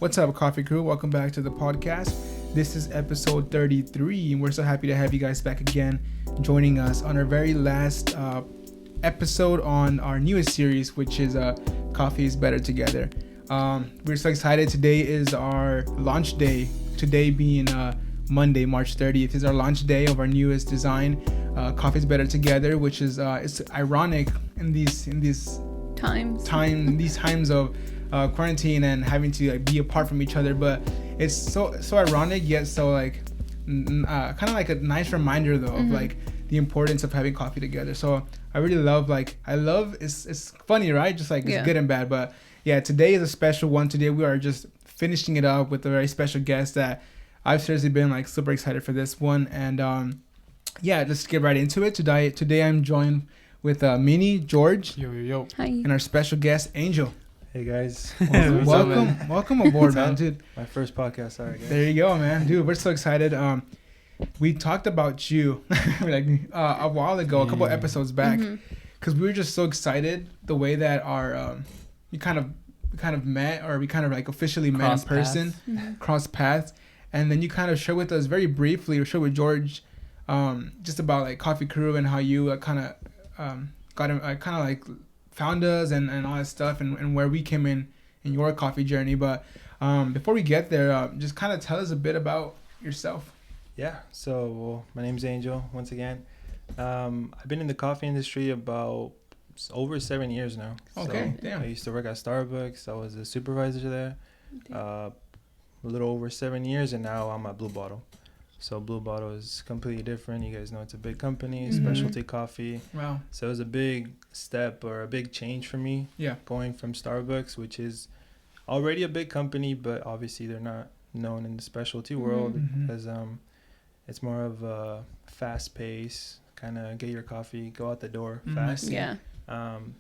What's up, Coffee Crew? Welcome back to the podcast. This is episode 33, and we're so happy to have you guys back again, joining us on our very last episode on our newest series, which is Coffee is Better Together. We're so excited. Today is our launch day. Today being Monday, March 30th, is our launch day of our newest design, Coffee is Better Together, which is it's ironic in these times of quarantine and having to be apart from each other, but it's so ironic yet so kind of like a nice reminder though of like the importance of having coffee together. So I really love it's funny, right? Just like it's good and bad, but yeah, today is a special one. Today we are just finishing it up with a very special guest that I've seriously been like super excited for this one. And let's get right into it. Today I'm joined with Minnie, George, yo, hi, and our special guest Angel. Hey guys, welcome aboard, man, dude. My first podcast. Sorry, guys. There you go, man, dude. We're so excited. We talked about you a while ago, a couple episodes back, because we were just so excited the way that our we kind of met, or we kind of like officially met in person, crossed paths, and then you kind of shared with us very briefly, or shared with George, just about like Coffee Crew and how you kind of found us and all that stuff, and where we came in your coffee journey. But before we get there, just kind of tell us a bit about yourself. Yeah, so my name's Angel once again. I've been in the coffee industry about over 7 years now. Okay, so damn. I used to work at Starbucks. I was a supervisor there a little over 7 years, and now I'm at Blue Bottle. So Blue Bottle is completely different. You guys know it's a big company, specialty coffee. Wow. So it was a big step, or a big change for me. Yeah. Going from Starbucks, which is already a big company, but obviously they're not known in the specialty world, because it's more of a fast pace, kind of get your coffee, go out the door fast. Yeah.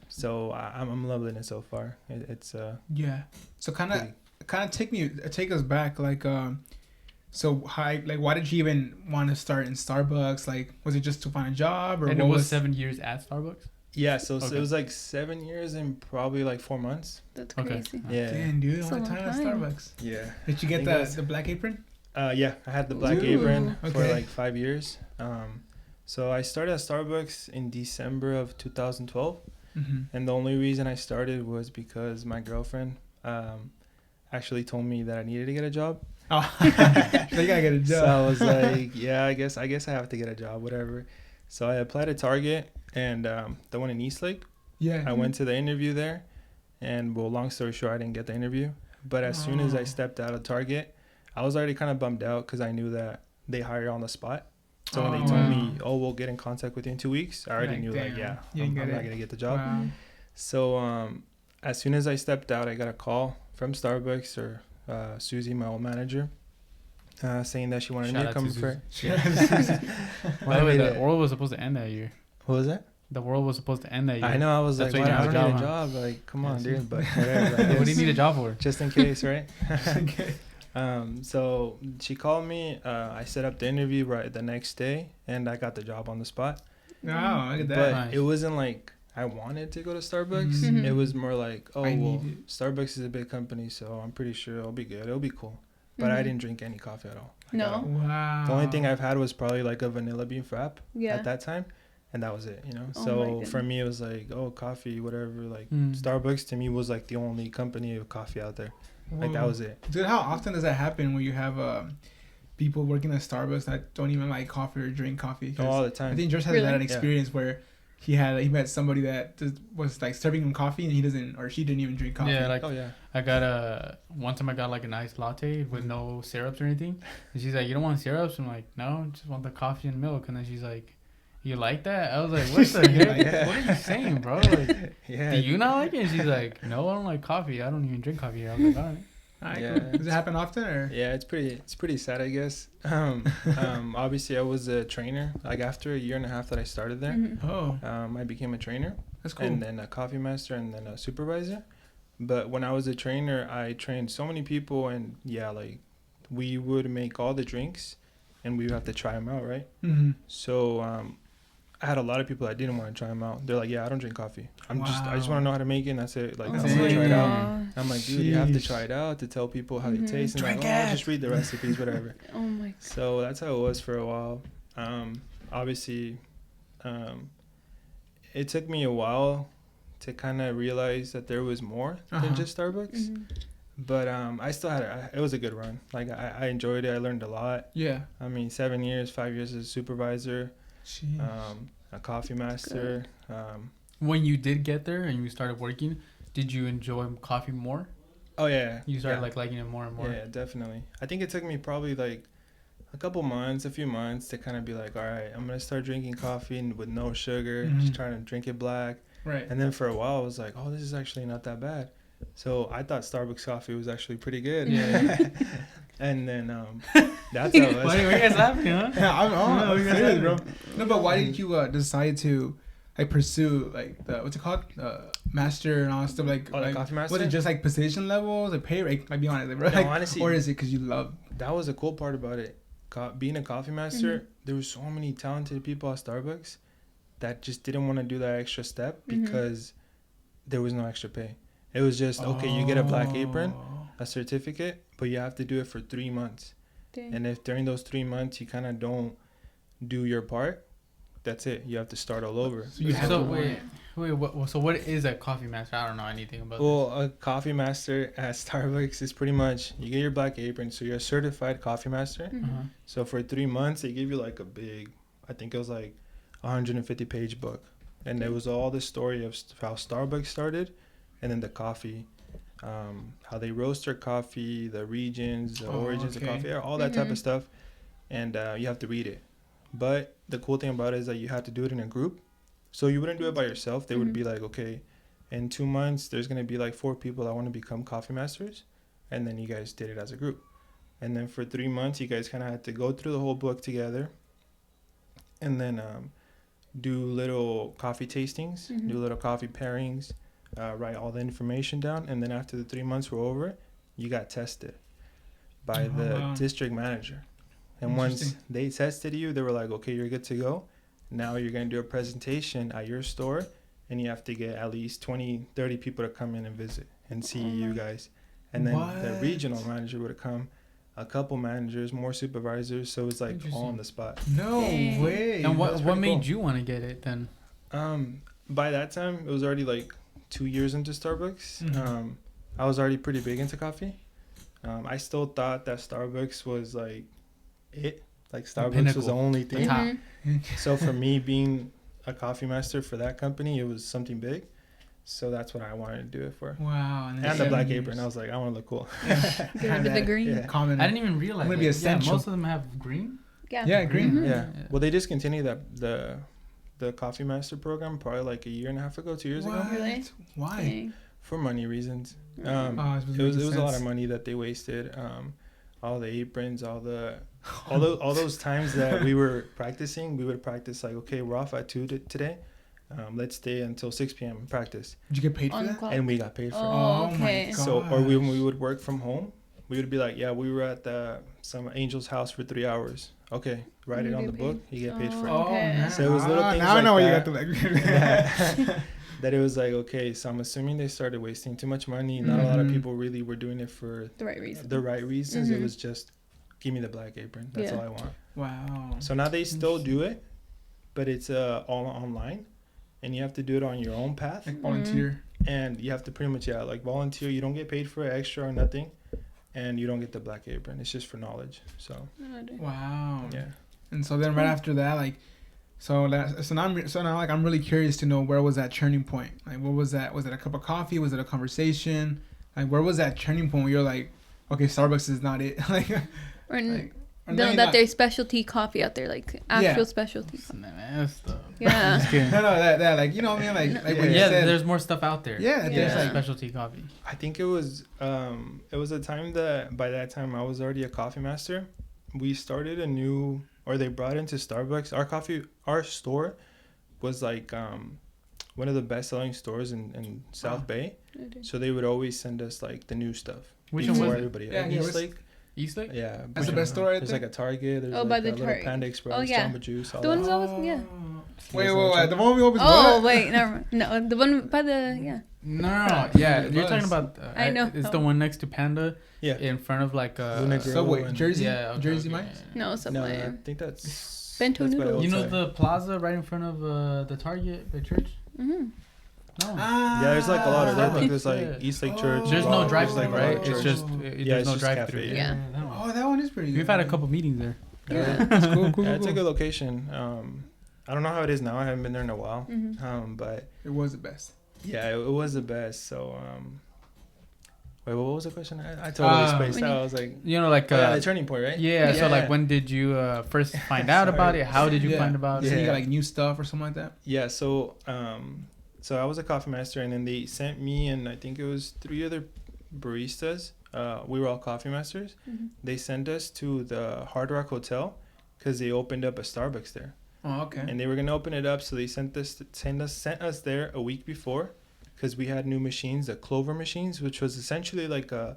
So I'm loving it so far. It's So kind of take us back, so why did you even want to start in Starbucks? Like, was it just to find a job, or and it was 7 years at Starbucks? Yeah, so it was like 7 years and probably like 4 months. That's crazy. Yeah. Damn, dude, That's all a the long time at time. Starbucks. Yeah. Did you get the black apron? Yeah, I had the black Ooh, apron for okay. like 5 years. So I started at Starbucks in December of 2012. And the only reason I started was because my girlfriend actually told me that I needed to get a job. Oh, so you gotta get a job. So I was like, yeah, I guess I have to get a job, whatever. So I applied at Target, and the one in Eastlake. Yeah. I went to the interview there, and well, long story short, I didn't get the interview. But as soon as I stepped out of Target, I was already kind of bummed out, because I knew that they hire on the spot. So when they told me, we'll get in contact with you in 2 weeks, I already knew I'm not gonna get the job. Wow. So as soon as I stepped out, I got a call from Starbucks, or Susie, my old manager, saying that she wanted me to come for. By the way, the world was supposed to end that year. What was that? The world was supposed to end that year. I know. I was That's like, why you I need don't a need a job, job. Like, come on, dude. But whatever. What do you need a job for? Just in case, right? Okay. So she called me. I set up the interview right the next day, and I got the job on the spot. Wow, look at that. But Nice. it wasn't like I wanted to go to Starbucks. It was more like, Starbucks is a big company, so I'm pretty sure it'll be good. It'll be cool. But I didn't drink any coffee at all. No. Wow. The only thing I've had was probably like a vanilla bean frap Yeah. at that time, and that was it, Oh my So goodness. for me, it was like, coffee, whatever. Like Starbucks to me was like the only company of coffee out there. Like that was it. Dude, how often does that happen where you have people working at Starbucks that don't even like coffee or drink coffee? All the time. I think George has had an experience where he met somebody that was like serving him coffee, and he doesn't, or she didn't even drink coffee. Yeah, like I got one time I got like a nice latte with no syrups or anything, and she's like, "You don't want syrups?" I'm like, "No, just want the coffee and milk." And then she's like, "You like that?" I was like, "What the heck? What are you saying, bro? Like, do you not like it?" And she's like, "No, I don't like coffee. I don't even drink coffee here." I was like, "All right." Cool. Does it happen often, or? Yeah, it's pretty sad, I guess. Obviously I was a trainer. Like after a year and a half that I started there, I became a trainer. That's cool. And then a coffee master, and then a supervisor. But when I was a trainer, I trained so many people, and like we would make all the drinks, and we would have to try them out, right? So I had a lot of people that didn't want to try them out. They're like, yeah, I don't drink coffee. I just want to know how to make it, and that's it. Like, I want to try it out. I'm like, dude, you have to try it out to tell people how it tastes. And Drink like, it. just read the recipes, whatever. Oh my God. So that's how it was for a while. Obviously, it took me a while to kind of realize that there was more than just Starbucks. But I still had it was a good run. Like, I enjoyed it. I learned a lot. Yeah. I mean, 7 years, 5 years as a supervisor, a coffee master. When you did get there and you started working, did you enjoy coffee more? Oh, yeah. You started like liking it more and more? Yeah, definitely. I think it took me probably like a few months to kind of be like, all right, I'm going to start drinking coffee with no sugar, just trying to drink it black. Right. And then for a while, I was like, oh, this is actually not that bad. So I thought Starbucks coffee was actually pretty good. Yeah. And then that's how it was. Why are you guys laughing, huh? Yeah, I'm serious, bro. No, but why did Mm-hmm. you decide to like pursue like the what's it called, master and all that stuff? Like, Oh, the coffee master? Was it just like position levels, like pay rate? Like, be honest, like, bro. No, Like, honestly, or is it because you love? that was the cool part about it. Being a coffee master, there were so many talented people at Starbucks that just didn't want to do that extra step because there was no extra pay. It was just, okay, you get a black apron, a certificate, but you have to do it for 3 months. Dang. And if during those 3 months you kind of don't do your part, that's it. You have to start all over. So you have So to wait, so what is a coffee master? I don't know anything about Well, a coffee master at Starbucks is pretty much, you get your black apron, so you're a certified coffee master. this. So for 3 months, they give you like a big, I think it was like 150-page book. And there was all the story of how Starbucks started, and then the coffee, how they roast their coffee, the regions, the origins of coffee, all that type of stuff. And you have to read it. But the cool thing about it is that you have to do it in a group. So you wouldn't do it by yourself. They would be like, okay, in 2 months, there's going to be like 4 people that want to become coffee masters. And then you guys did it as a group. And then for 3 months, you guys kind of had to go through the whole book together. And then do little coffee tastings, do little coffee pairings, write all the information down. And then after the 3 months were over, you got tested by the district manager. And once they tested you, they were like, okay, you're good to go. Now you're going to do a presentation at your store, and you have to get at least 20, 30 people to come in and visit and see you guys. And then the regional manager would come, a couple managers, more supervisors. So it's like all on the spot. No way. And what made you want to get it then? By that time, it was already like 2 years into Starbucks. I was already pretty big into coffee. I still thought that Starbucks was like it. Like Starbucks was the only thing. So for me, being a coffee master for that company, it was something big. So that's what I wanted to do it for. Wow. And the black apron. I was like, I want to look cool. Get rid of the green. Yeah. Common. I didn't even realize. Gonna be essential. Most of them have green. Yeah, green. Yeah. Well, they discontinued the coffee master program probably like a year and a half ago, 2 years ago. Really? Why? Dang. For money reasons. It it was a lot of money that they wasted. All the aprons, all those times that we were practicing, we would practice like, okay, we're off at 2 today. Let's stay until 6 p.m. and practice. Did you get paid for On that? the clock. And we got paid for it. Oh, okay. my god. So, or when we would work from home, we would be like, yeah, we were at some angel's house for 3 hours. Okay, write it on the book. You get paid for it. Okay. man. So it was little things now like I know what you that. got to like. That it was like, okay, so I'm assuming they started wasting too much money. Not a lot of people really were doing it for The right reason. the right reasons. It was just, give me the black apron. That's all I want. Wow. So now they still do it, but it's all online, and you have to do it on your own path. Like volunteer. And you have to pretty much, like volunteer. You don't get paid for it extra or nothing, and you don't get the black apron. It's just for knowledge. So, Wow. yeah. And so then right after that, like, so now like I'm really curious to know, where was that turning point? Like, what was that? Was it a cup of coffee? Was it a conversation? Like, where was that turning point where you're like, okay, Starbucks is not it? Like, Or like, or no, maybe that not. there's specialty coffee out there, like actual specialty. Yeah. Just kidding. No, that like, you know what I mean? Like what you Yeah, said. there's more stuff out there. Yeah, There's there's Yeah. like, specialty coffee. I think it was a time that by that time I was already a coffee master. We started they brought into Starbucks. Our store was like one of the best selling stores in South Bay. So they would always send us like the new stuff. Which one before was it? everybody. Yeah, Eastlake. Eastlake? Yeah. That's the best store right There's there? like a Target. There's Oh, like by a the little Target. Panda Express, Oh, yeah. Jamba Juice, all The that. ones I was, yeah. Wait. The one we opened. Oh, wait. Never mind. No, the one by the, yeah. No. Yeah, you're talking about... I know. It's the one next to Panda. Yeah. In front of like a... Subway. Jersey? Yeah. Okay, Jersey okay. Mike's? No, No, Subway. I think that's... Bento that's by noodles. You know outside. the plaza right in front of the Target, the church? Mm-hmm. No. Yeah, there's like a lot of them. Like, there's like Yeah. East Lake Church. There's Law- no drive-through, there's, like, right? Law It's Church. just Yeah, there's it's no just drive-through. cafe. Yeah. that one. Oh, that one is pretty good. We've had a couple meetings there. Yeah. That's cool. Yeah, it's a good location. I don't know how it is now. I haven't been there in a while. Mm-hmm. But It was the best. yeah, it was the best. So, wait, what was the question? I totally spaced out. I was like, You know, like the turning point, right? yeah. So like, when did you first find out about it? How did you Yeah. find about So it? you got like new stuff or something like that? Yeah, so so I was a coffee master, and then they sent me and I think it was 3 other baristas. We were all coffee masters. Mm-hmm. They sent us to the Hard Rock Hotel because they opened up a Starbucks there, Oh, okay. and they were gonna open it up. So they sent us there a week before because we had new machines, the Clover machines, which was essentially like a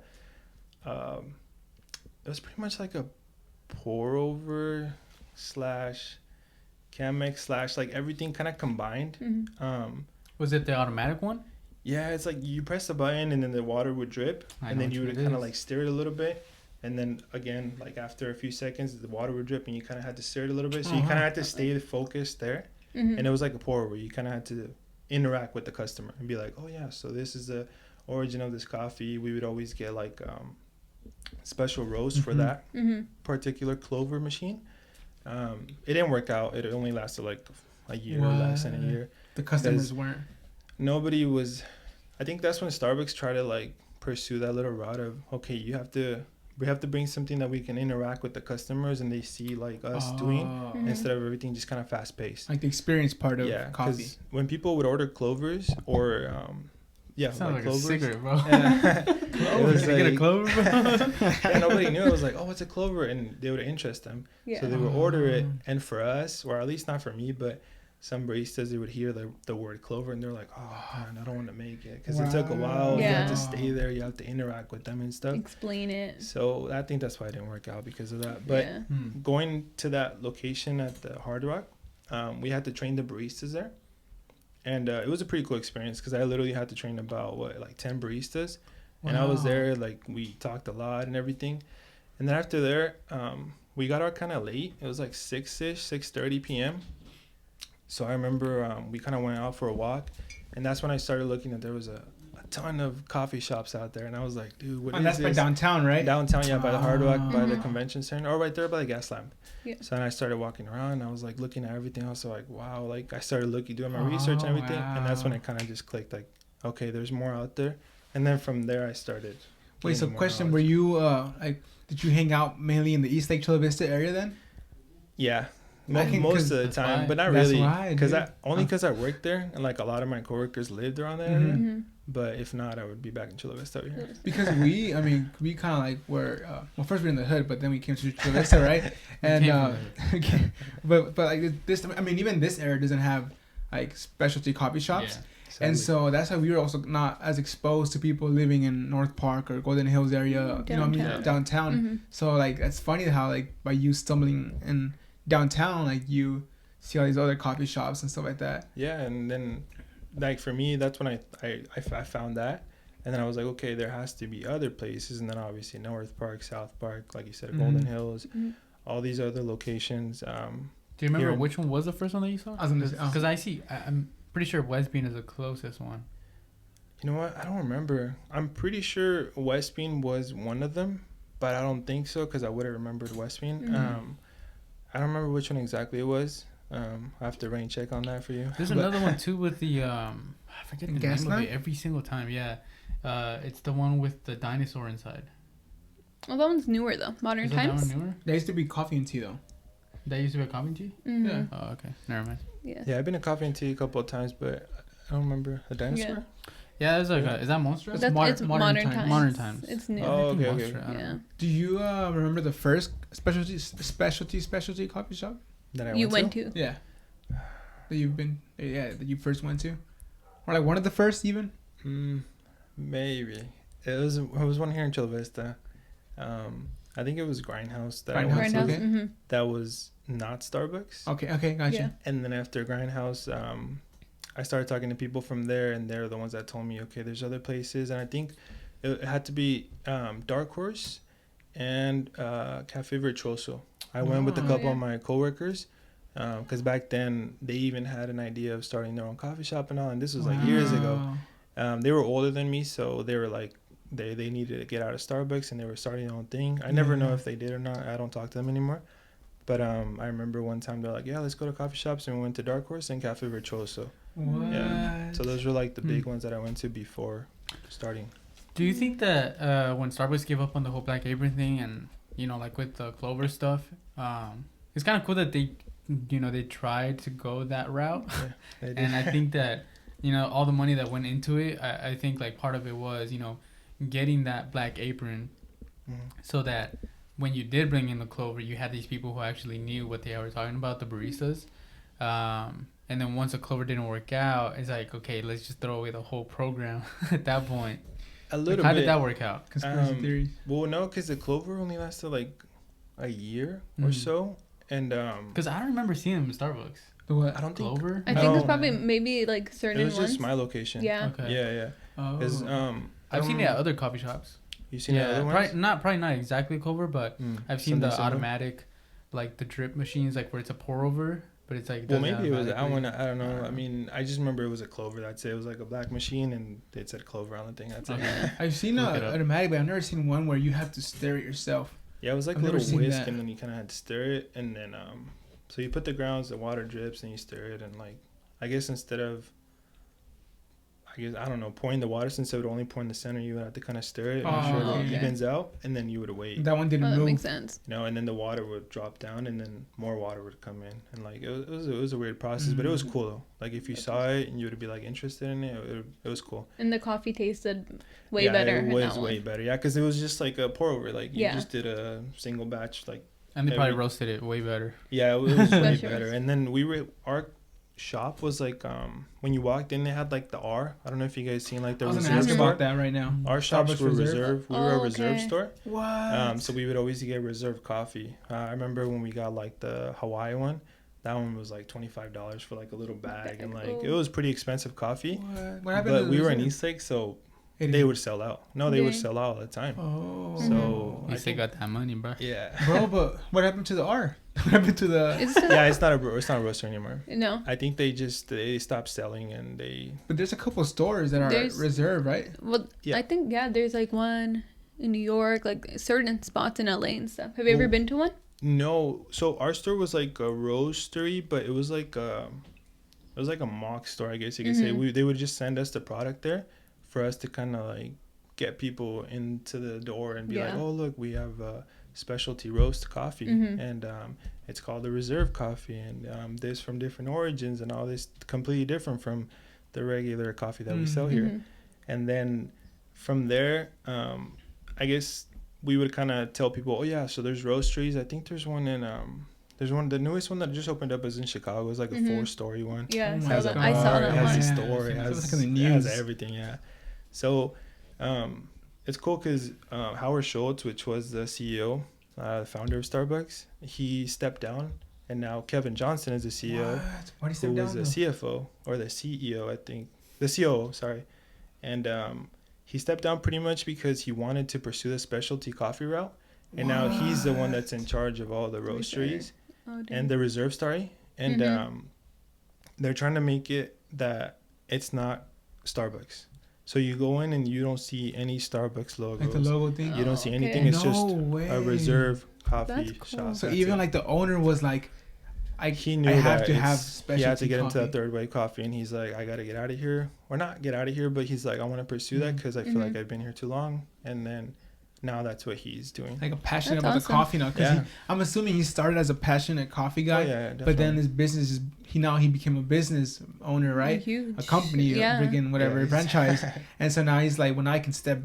it was pretty much like a pour over slash Chemex slash like everything kind of combined. Mm-hmm. Was it the automatic one? Yeah, it's like you press the button and then the water would drip, I and know then you which would one it kind of is. like stir it a little bit, and then again, like after a few seconds, the water would drip, and you kind of had to stir it a little bit. So you kind of had to stay focused there, Mm-hmm. and it was like a pour over. You kind of had to interact with the customer and be like, oh yeah, so this is the origin of this coffee. We would always get like special roast for Mhm. that Mm-hmm. particular Clover machine. It didn't work out. It only lasted like a year, less than a What? year. The customers weren't. Nobody was. I think that's when Starbucks tried to like pursue that little route of, okay, we have to bring something that we can interact with the customers and they see like us doing, Mhm. instead of everything just kind of fast paced. Like the experience part of Yeah, coffee. because when people would order Clovers or Sounds like a Clovers, cigarette, bro. it was Can I get a like, clover, bro? yeah, nobody knew. It was like, oh, what's a Clover? And they would interest them. Yeah. So they would order it. And for us, or at least not for me, but some baristas, they would hear the word Clover and they're like, oh, man, I don't want to make it. Because it took a while. You have to Yeah. stay there. You have to interact with them and stuff. Explain it. So I think that's why it didn't work out because of that. But yeah. going to that location at the Hard Rock, we had to train the baristas there. And it was a pretty cool experience because I literally had to train about, 10 baristas. And I was Wow. there, like, we talked a lot and everything. And then after there, we got out kind of late. It was like 6-ish, 6:30 p.m. So I remember we kind of went out for a walk. And that's when I started looking at there was a ton of coffee shops out there. And I was like, dude, what And is that's by this? downtown, right? Downtown, yeah, by the Hard Rock, by the Mhm. convention center, or right there by the gas lamp. Yeah. So then I started walking around. And I was like looking at everything. I was like, wow. Like I started doing my research and everything, and that's when wow. it kind of just clicked. Like, okay, there's more out there. And then from there, I started. Wait, so gaining more question: knowledge. were you did you hang out mainly in the East Lake Chula Vista area then? Yeah, I can- most 'cause of the that's time, why- but not that's really. why, Because dude. because I worked there, and like a lot of my coworkers lived around that Mhm. area. Mm-hmm. But if not, I would be back in Chula Vista over here. Because we kind of like were well, first we were in the hood, but then we came to Chula Vista, right? And but like this, I mean, even this area doesn't have like specialty coffee shops. Yeah. And Sadly. so that's why we were also not as exposed to people living in North Park or Golden Hills area, you know what I mean, Downtown. downtown. Mm-hmm. So like it's funny how like by you stumbling in downtown, like you see all these other coffee shops and stuff like that. Yeah, and then like for me, that's when I found that, and then I was like, okay, there has to be other places, and then obviously North Park, South Park, like you said, Golden Mhm. Hills, Mm-hmm. all these other locations. Do you remember Here- which one was the first one that you saw? I was gonna say, Because I'm pretty sure West Bean is the closest one. You know what? I don't remember. I'm pretty sure West Bean was one of them, but I don't think so because I would have remembered West Bean. Mhm. I don't remember which one exactly it was. I have to rain check on that for you. There's But- another one too with the I forget the Gas name of lamp? it every single time. Yeah, it's the one with the dinosaur inside. Well, that one's newer though. Modern Is that times. one newer? There used to be coffee and tea though. That used to be a coffee tea. Mm-hmm. Yeah. Oh, okay. Never mind. Yeah. Yeah, I've been to Coffee and Tea a couple of times, but I don't remember a dinosaur. Yeah. Yeah, there's like Yeah. is that Monster? It's modern times. Modern times. It's new. Oh, okay, okay. Monster, I don't Yeah. know. Do you remember the first specialty coffee shop? That I You went to. Yeah. That you've been, that you first went to, or like one of the first even. Maybe it was one here in Chula Vista. I think it was Grindhouse that Grindhouse, I went to. okay. Mm-hmm. That was not Starbucks. Okay, gotcha. Yeah. And then after Grindhouse, I started talking to people from there, and they're the ones that told me, okay, there's other places. And I think it had to be Dark Horse and Cafe Virtuoso. I went with a couple of my coworkers because back then they even had an idea of starting their own coffee shop and all. And this was like years ago. They were older than me, so they were like, they needed to get out of Starbucks and they were starting their own thing. I never know if they did or not. I don't talk to them anymore. But I remember one time they're like, yeah, let's go to coffee shops. And we went to Dark Horse and Cafe Virtuoso. What? Yeah. So those were like the big ones that I went to before starting. Do you think that when Starbucks gave up on the whole Black Apron thing and, you know, like with the Clover stuff, it's kind of cool that they, you know, they tried to go that route. Yeah, and I think that, you know, all the money that went into it, I think like part of it was, you know, getting that Black Apron so that when you did bring in the Clover, you had these people who actually knew what they were talking about, the baristas. And then once the Clover didn't work out, it's like, okay, let's just throw away the whole program at that point. A little How bit. did that work out? Conspiracy theories. Well, no, because the Clover only lasted like a year or so. And because I don't remember seeing them in Starbucks. The what? I don't think Clover? I think it's probably maybe like certain it was ones. just my location. Yeah. Okay. Yeah. Because I've seen it at other coffee shops. You've seen it at other ones? Probably not exactly Clover, but I've seen the similar? automatic, like the drip machines, like where it's a pour over, but it's like. Well, maybe it was. I automatically. don't know. I mean, I just remember it was a Clover. That's it. It was like a black machine, and it said Clover on the thing. That's it. I've seen automatic, but I've never seen one where you have to stir it yourself. Yeah, it was like I've a little never seen whisk, that. and then you kind of had to stir it, and then so you put the grounds, the water drips, and you stir it, and like, I guess instead of, I don't know, pouring the water, since it would only pour in the center, you would have to kind of stir it, make sure it evens out, and then you would wait. That one didn't That move. makes sense. You know, and then the water would drop down, and then more water would come in, and like it was a weird process, but it was cool though. Like if you saw it and you would be like interested in it, it was cool. And the coffee tasted way better. It was way better. Yeah, because it was just like a pour over. Like you Yeah. just did a single batch. Like And they probably roasted it way better. yeah, it was way Special. better. And then our shop was like when you walked in, they had like the R. I don't know if you guys seen like the I was reserve gonna ask store. about that right now. Our shops Starbucks were Reserve? reserve. We were a reserve okay. store. What? So we would always get reserve coffee. I remember when we got like the Hawaii one. That one was like $25 for like a little bag, and like it was pretty expensive coffee. What happened? But to the we were in reserve? Eastlake, so It they is- would sell out. No, they would sell out all the time. Oh. So At least they got that money, bro. yeah, Bro, but what happened to the R? What happened to the? Is it yeah, it's not a roaster anymore. No. I think they stopped selling, and they But there's a couple stores that are There's- reserved, right? Well, Yeah. I think there's like one in New York, like certain spots in LA and stuff. Have you ever been to one? no. So our store was like a roastery, but it was like a mock store, I guess you could say. They would just send us the product there for us to kind of like get people into the door and be like, oh look, we have a specialty roast coffee, and it's called the Reserve Coffee, and this from different origins and all this completely different from the regular coffee that we sell here. And then from there, I guess we would kind of tell people, oh yeah, so there's roasteries. I think there's one in the newest one that just opened up is in Chicago. It's like a 4-story one. Yeah, Oh I my saw that. God. I saw It that has one. a Yeah. store. It It was has, like in the it has news. everything. Yeah. So it's cool because Howard Schultz, which was the CEO, the founder of Starbucks, he stepped down, and now Kevin Johnson is the CEO. What? Why did he Who step was down? the CFO or the CEO, I think, the COO, sorry, and he stepped down pretty much because he wanted to pursue the specialty coffee route, and now he's the one that's in charge of all the roasteries and the reserve story, and they're trying to make it that it's not Starbucks. So you go in and you don't see any Starbucks logos. Like the logo thing. You don't see okay. anything. It's No just way. a reserve coffee That's cool. shop. So That's even it. like the owner was like, He knew I have that to have it's- specialty he had to get into coffee. that third wave coffee, and he's like, I got to get out of here, or not get out of here, but he's like, I want to pursue that because I feel like I've been here too long, and then now that's what he's doing. like a passionate That's about awesome. the coffee now. Because Yeah. I'm assuming he started as a passionate coffee guy, Oh, yeah, but then definitely. his business is he became a business owner, right? Huge. A company, Yeah. a freaking whatever Yeah, he's- franchise, and so now he's like, when I can step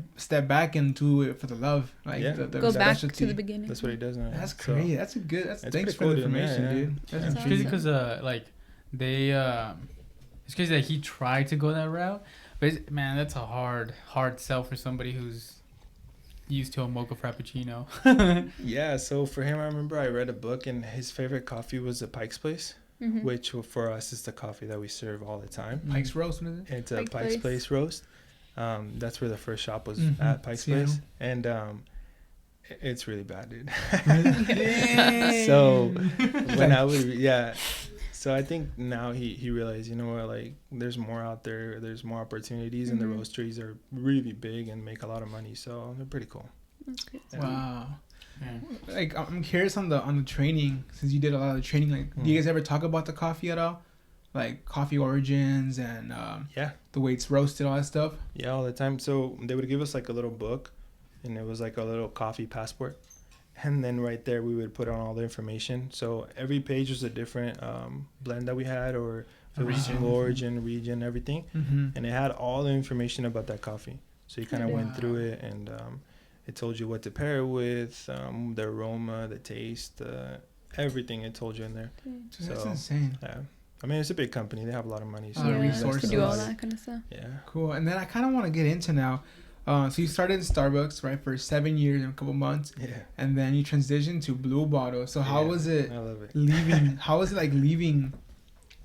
back and do it for the love, like Yeah. the Go back specialty. to the beginning. That's what he does now. That's So, crazy. That's a good. That's It's thanks pretty for the cool, dude. Yeah, information, yeah. dude. That's Yeah. That's It's crazy intriguing. because like they it's crazy that he tried to go that route, but man, that's a hard sell for somebody who's used to a mocha frappuccino. Yeah, so for him, I remember I read a book, and his favorite coffee was the Pike's Place, which for us is the coffee that we serve all the time. Pike's Roast, what is it? It's a Pike's Pike's Place. Place roast. That's where the first shop was Mhm. at, Pike's Seattle. Place, and it's really bad, dude. Dang. So when I was so I think now he realized, you know what, like there's more out there, there's more opportunities, and the roasteries are really big and make a lot of money, so they're pretty cool. That's good. Wow. Yeah. Like, I'm curious on the training, since you did a lot of the training. Like, do you guys ever talk about the coffee at all? Like coffee origins and the way it's roasted, all that stuff. Yeah, all the time. So they would give us like a little book, and it was like a little coffee passport, and then right there we would put on all the information. So every page was a different blend that we had, or if it was single origin, region, everything, and it had all the information about that coffee. So you kind of went through it, and it told you what to pair it with, the aroma, the taste, everything it told you in there. That's So, insane. Yeah, I mean it's a big company; they have a lot of money. So Yeah, To do all resources. that kind of stuff. Yeah. Cool. And then I kind of want to get into now. So you started in Starbucks, right, for 7 years and a couple months, Yeah. and then you transitioned to Blue Bottle. So how Yeah, was it I love it. leaving? How was it like leaving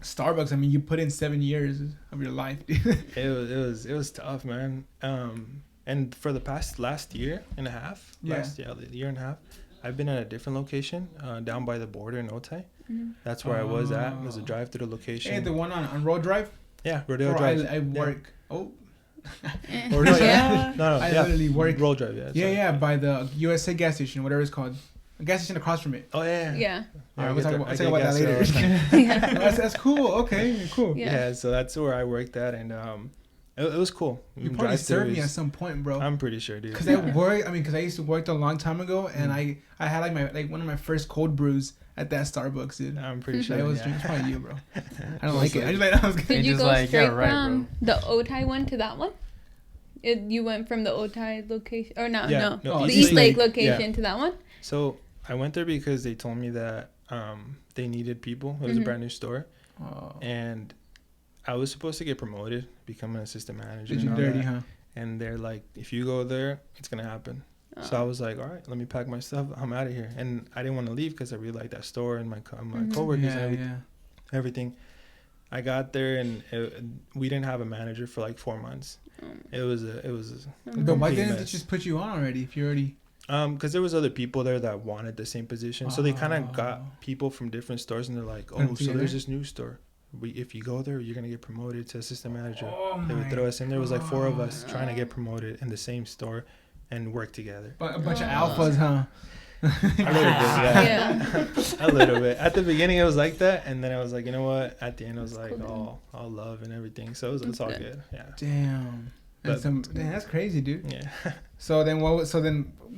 Starbucks? I mean, you put in 7 years of your life. It was tough, man. And for the last year and a half, the year and a half, I've been at a different location down by the border in Otay. That's where I was at. It was a drive to the location. Hey, the one on Road Drive. Yeah, Rodeo Bro, Drive. I work. Oh, Or no, Yeah. no, I yeah. literally work. Road Drive, yeah. Yeah, by the USA gas station, whatever it's called. A gas station across from it. Oh yeah. Yeah. All right, I we'll get talk the- about I that get later. gas there all the time. That's cool. Okay, cool. Yeah. Yeah, so that's where I worked at, and it was cool. You probably served me at some point, bro. I'm pretty sure, dude. Because I used to work a long time ago, and I had like one of my first cold brews at that Starbucks, dude. I'm pretty sure. That was yeah. it's probably you, bro. I don't like it. I just like I was Did you just go like, straight yeah, right, from the Otay one to that one? You went from the Otay location, or no, Yeah, no, no, the East East Lake Lake, location to that one? So I went there because they told me that they needed people. It was a brand new store, Oh. and I was supposed to get promoted, become an assistant manager. Did you and all dirty, that. huh? And they're like, if you go there, it's gonna happen. So I was like, all right, let me pack my stuff. I'm out of here. And I didn't want to leave because I really liked that store and my coworkers and everything. I got there, and we didn't have a manager for like 4 months. It was a But why complete didn't they mess. just put you on already if you already? Because there was other people there that wanted the same position, so they kind of got people from different stores, and they're like, Put 'em "Oh, so together? there's this new store. If you go there, you're gonna get promoted to assistant manager." Oh They would my throw us in. There was like 4 of us God. trying to get promoted in the same store and work together. But a bunch of alphas, huh? A little bit, yeah. Yeah. A little bit. At the beginning, it was like that, and then I was like, you know what? At the end, it was That's like, cool, all love and everything. So it's That's all good. good. Yeah. Damn. Damn, that's crazy, dude. Yeah. So then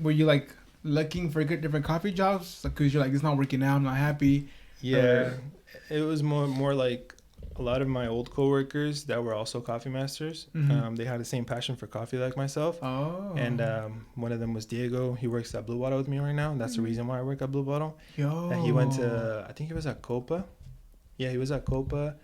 were you like looking for different coffee jobs? Because you're like, it's not working out, I'm not happy. Yeah. It was more like a lot of my old coworkers that were also coffee masters. Mhm. They had the same passion for coffee like myself. Oh. And one of them was Diego. He works at Blue Bottle with me right now. That's the reason why I work at Blue Bottle. Yo. And he went to, I think he was at Copa. Yeah, he was at Copa,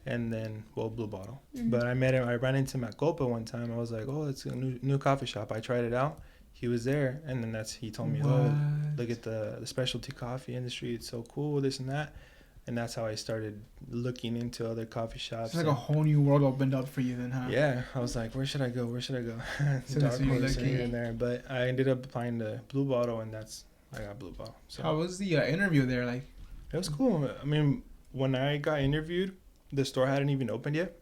and then Blue Bottle. But I ran into him at Copa one time. I was like, oh, it's a new coffee shop. I tried it out. He was there, and then he told me, oh, look at the specialty coffee industry. It's so cool, this and that. And that's how I started looking into other coffee shops. It's like a whole new world opened up for you then, huh? Yeah, I was like, where should I go? So Dark that's what you're horse looking. here and there. But I ended up applying to Blue Bottle, and I got Blue Bottle. So How was the interview there? Like, it was cool. I mean, when I got interviewed, the store hadn't even opened yet.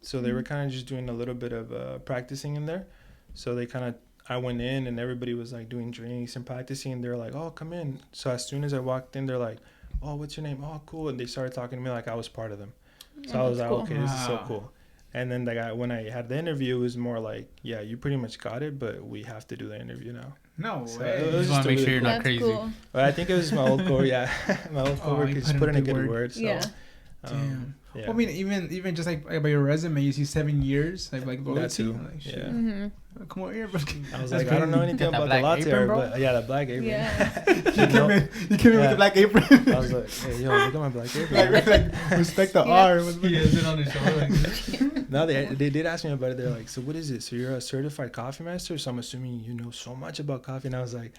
So they were kind of just doing a little bit of practicing in there. So I went in, and everybody was like doing drinks and practicing, and they're like, oh, come in. So as soon as I walked in, they're like, oh, what's your name? Oh, cool. And they started talking to me like I was part of them. So I was like, cool. okay, this is so Wow. cool. And then when I had the interview, it was more like, yeah, you pretty much got it, but we have to do the interview now. no So way. it You was just want to make really sure you're not That's crazy. cool. But I think it was my old my old Oh, coworker you just put put in in a a good good word. word. So, Yeah. Damn. yeah. Well, I mean, even just like by your resume, you see 7 years, like That loyalty. too. Like, shit. Yeah. Come on here, bro. I was That's like, I don't know crazy. anything Got about that the black latte apron, art, bro? but yeah, the black apron. Yeah. You came in with Yeah. the black apron. I was like, hey, yo, look at my black apron. like, respect the Yeah. R. He has it on his shoulder like this. No, they did ask me about it. They're like, so what is it? So you're a certified coffee master? So I'm assuming you know so much about coffee. And I was like,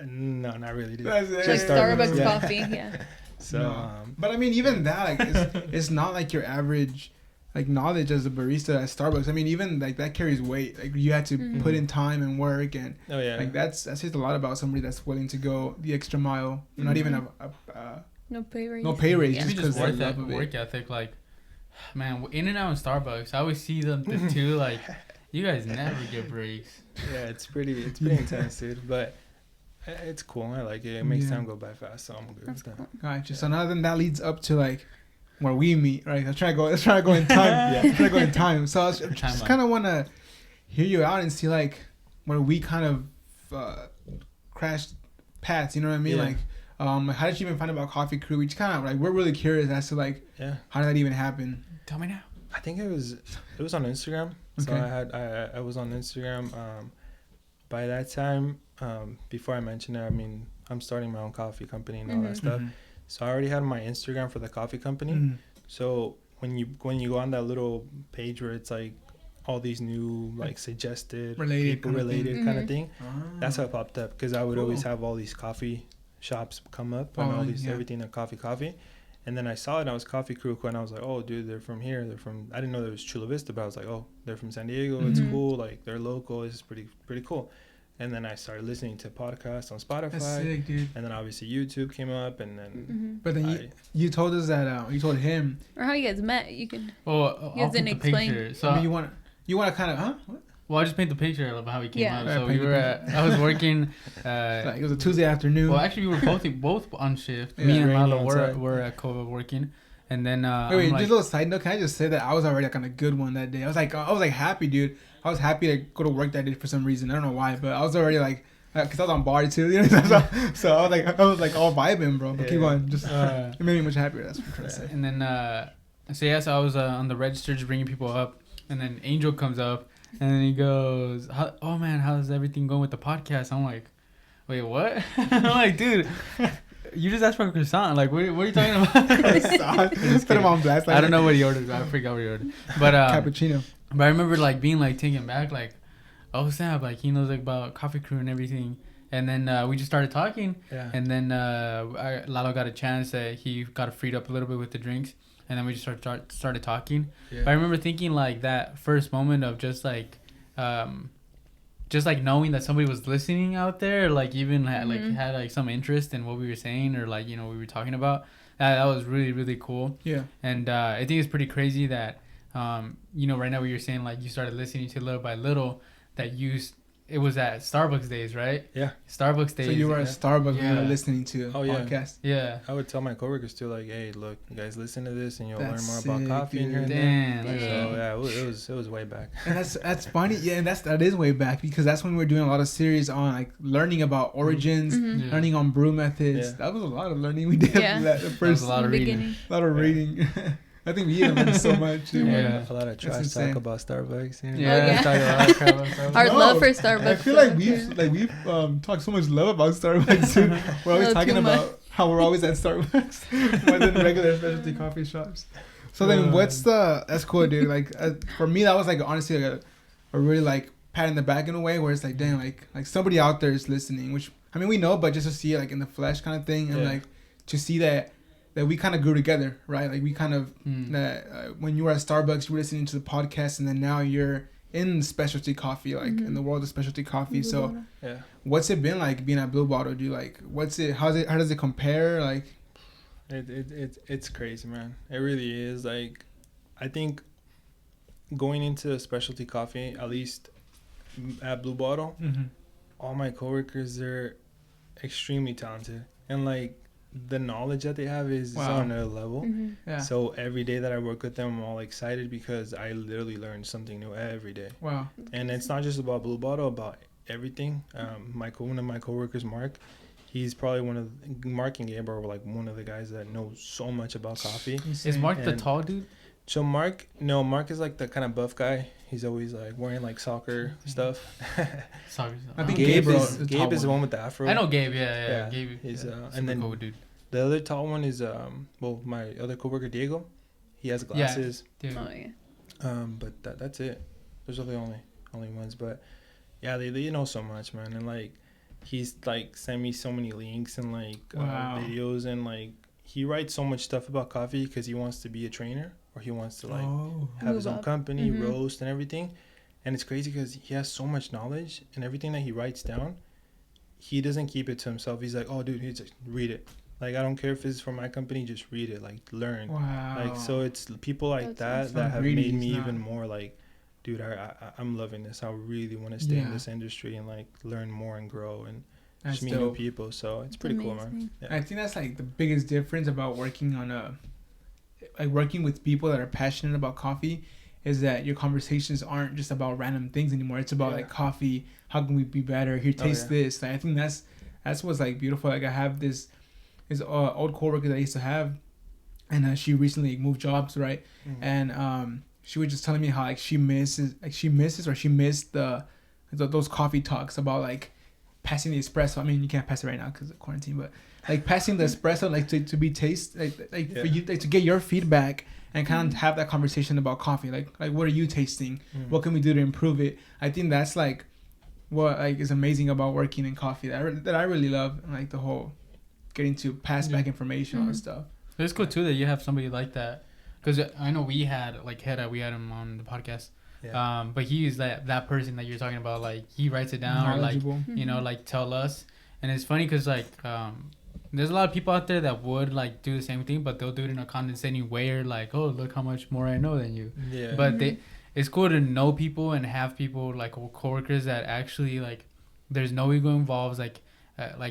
no, not really, dude. That's it. Like Starbucks Yeah. coffee, yeah. So, No. But I mean, even that, like, it's not like your average, like, knowledge as a barista at Starbucks. I mean, even like that carries weight. Like, you had to put in time and work, and oh yeah, like that says a lot about somebody that's willing to go the extra mile. Not even a No pay raise. no pay raise, Yeah. just Maybe because just they love of it. work ethic. Like, man, In and Out and Starbucks, I always see them the two. Like, you guys never get breaks. yeah, it's pretty intense, dude. But it's cool. I like it. It makes Yeah. time go by fast, so I'm good That's with that. cool. Gotcha. So now then that leads up to like where we meet, right? Let's try to go in time. Let's try to go in time. So I was just Timeline. kind of want to hear you out and see like where we kind of crashed paths. You know what I mean? Yeah. Like, how did you even find about Coffee Crew? We just kind of like we're really curious as to like Yeah, how did that even happen? Tell me now. I think it was on Instagram. So Okay. I was on Instagram. By that time, before I mentioned it, I mean, I'm starting my own coffee company and all that stuff. Mhm. So I already had my Instagram for the coffee company. Mhm. So when you go on that little page where it's like all these new like suggested Related people kind of thing. related kind of Mhm. thing, that's how it popped up, because I would always Cool. have all these coffee shops come up and Oh, all these yeah. everything at coffee. And then I saw it, and I was Coffee Crew, and I was like, oh, dude, they're from here. They're from, I didn't know there was Chula Vista, but I was like, oh, they're from San Diego. It's Mhm. cool. Like, they're local. This is pretty cool. And then I started listening to podcasts on Spotify. That's sick, dude. And then obviously YouTube came up, and then Mm-hmm. But then you told us that you told him. Or how you guys met? You can. Well, You I'll guys paint didn't the explain. picture. So, I mean, you want to kind of What? well, I just paint the picture of how he came Yeah. out. Right, So paint we the were I was working. Like, it was a Tuesday afternoon. Well, actually, we were both on shift. Yeah. Me and Raining Lalo outside. were at COVID working, and then wait, I'm just like, a little side note. Can I just say that I was already like on a good one that day? I was like happy, dude. I was happy to go to work that day for some reason. I don't know why, but I was already like, because I was on bar too. You know? So I was like all vibing, bro. But keep Yeah. going. Just it made me much happier. That's what I'm trying to say. and then so I was on the register just bringing people up, and then Angel comes up, and then he goes, "Oh man, how's everything going with the podcast?" I'm like, "Wait, what?" I'm like, "Dude, you just asked for a croissant. Like, what are you talking about?" Just put him on blast. I don't know what he ordered. I forgot what he ordered. But Cappuccino. But I remember like being like taken back, like, oh snap, like he knows like about Coffee Crew and everything. And then we just started talking, yeah. and then Lalo got a chance that he got freed up a little bit with the drinks, and then we just started talking. Yeah. But I remember thinking like that first moment of just like knowing that somebody was listening out there, like even had like some interest in what we were saying, or like, you know, we were talking about. That was really, really cool. Yeah. And I think it's pretty crazy that you know, right now what you're saying, like you started listening to little by little, that it was at Starbucks days, right? Yeah. Starbucks days. So you were at Starbucks when you were Yeah. listening to a Oh, yeah. podcast. Yeah. I would tell my coworkers too, like, hey, look, you guys listen to this, and you'll learn That's more about sick, coffee in here and there. Damn. So look at that. yeah, it was way back. And that's funny. Yeah, and that is way back, because that's when we were doing a lot of series on like learning about origins, Mhm. Yeah. learning on brew methods. Yeah. That was a lot of learning we did. Yeah. The That was first a lot of reading. lot of reading. I think we even learned so much. Too, Yeah. A lot of trash insane. talk about Starbucks. You know? Yeah. yeah. Talking a lot of crap about Starbucks. Our No, love for Starbucks. I feel like we've talked so much love about Starbucks. Too. We're always No, talking too much. about how we're always at Starbucks more than regular specialty coffee shops. So then, that's cool, dude. Like for me, that was like honestly like a really like pat in the back in a way, where it's like, damn, like somebody out there is listening. Which I mean, we know, but just to see it like in the flesh kind of thing, and Yeah. like to see that we kind of grew together, right? Like we kind of that when you were at Starbucks, you were listening to the podcast, and then now you're in specialty coffee, like in the world of specialty coffee. So Yeah. what's it been like being at Blue Bottle? Do you like how does it compare? Like It's crazy, man. It really is. Like, I think going into specialty coffee, at least at Blue Bottle, all my coworkers, they're extremely talented, and like the knowledge that they have is Wow. on another level. Mhm. yeah, So every day that I work with them, I'm all excited, because I literally learn something new every day. wow, And it's not just about Blue Bottle, about everything. One of my coworkers, Mark, he's probably Mark and Gabe are like one of the guys that know so much about coffee. Is Mark the And- tall dude? So Mark is like the kind of buff guy. He's always like wearing like soccer stuff. Sorry. I think Gabe Gabe is the Gabe tall is the one. one with the afro. I know Gabe. Yeah. Yeah, Gabe. he's, yeah, and then- cool dude. The other tall one is my other coworker Diego. He has glasses. Dude. Oh yeah. But that's it. Those are the only ones. But yeah, they know so much, man. And like he's like sent me so many links and like Wow. videos, and like he writes so much stuff about coffee because he wants to be a trainer, or he wants to like have his Move own up. company, Mhm. roast and everything. And it's crazy because he has so much knowledge, and everything that he writes down, he doesn't keep it to himself. He's like, oh dude, he's just read it. Like, I don't care if it's for my company, just read it, like learn. Wow. Like, so it's people like That's that awesome. have Greedy, made me he's even not. more like, dude, I'm loving this. I really want to stay in Yeah. this industry and like learn more and grow and That's just meet new dope. people. So it's pretty cool, man. Amazing. Yeah. I think that's like the biggest difference about working on working with people that are passionate about coffee, is that your conversations aren't just about random things anymore. It's about Yeah. like coffee. How can we be better? Here, taste yeah. this. Like, I think that's what's like beautiful. Like, I have this old coworker that I used to have, and she recently moved jobs, right? Mhm. And she was just telling me how like she missed those coffee talks about like passing the espresso. I mean, you can't pass it right now because of quarantine, but like passing the espresso, like to be taste, like for Yeah. you, like to get your feedback and kind of have that conversation about coffee. Like what are you tasting? Mhm. What can we do to improve it? I think that's like what like is amazing about working in coffee that I really love, and like the whole getting to pass back information, all that Mhm. stuff. It's cool too that you have somebody like that, because we had him on the podcast. Yeah. But he is that person that you're talking about. Like, he writes it down, or like, Knowledgeable. you know, like tell us. And it's funny because like there's a lot of people out there that would like do the same thing, but they'll do it in a condescending way, or like, oh, look how much more I know than you. Yeah. But it's cool to know people and have people like coworkers that actually like, there's no ego involved. Like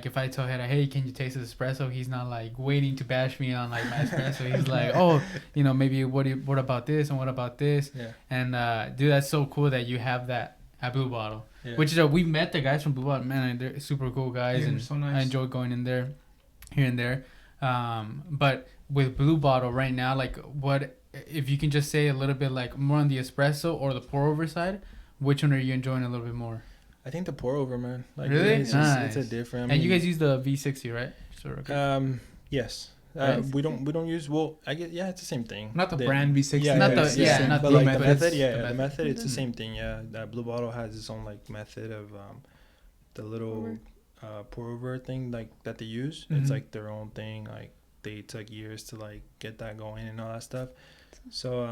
if I tell Hera, hey, can you taste the espresso? He's not like waiting to bash me on like my espresso. He's like, oh, you know, maybe what about this and what about this? Yeah. And dude, that's so cool that you have that at Blue Bottle. Yeah. Which is we met the guys from Blue Bottle, man. They're super cool guys, Yeah, and they're so nice. I enjoy going in there, here and there. But with Blue Bottle right now, like, what if you can just say a little bit like more on the espresso or the pour over side? Which one are you enjoying a little bit more? I think the pour over, man. Like, Really? it's just, it's a Nice. different. And you guys use the V60, right? Sure. Okay. Yes. Right. We don't use. Well, I get. Yeah, it's the same thing. Not the brand V60. Yeah, Not it's the- yeah, same. not But the like method, the method. it's Yeah, the the method. It's the Mhm. same thing. Yeah, that Blue Bottle has its own like method of the little pour over thing like that they use. Mhm. It's like their own thing. Like, they took years to like get that going and all that stuff. So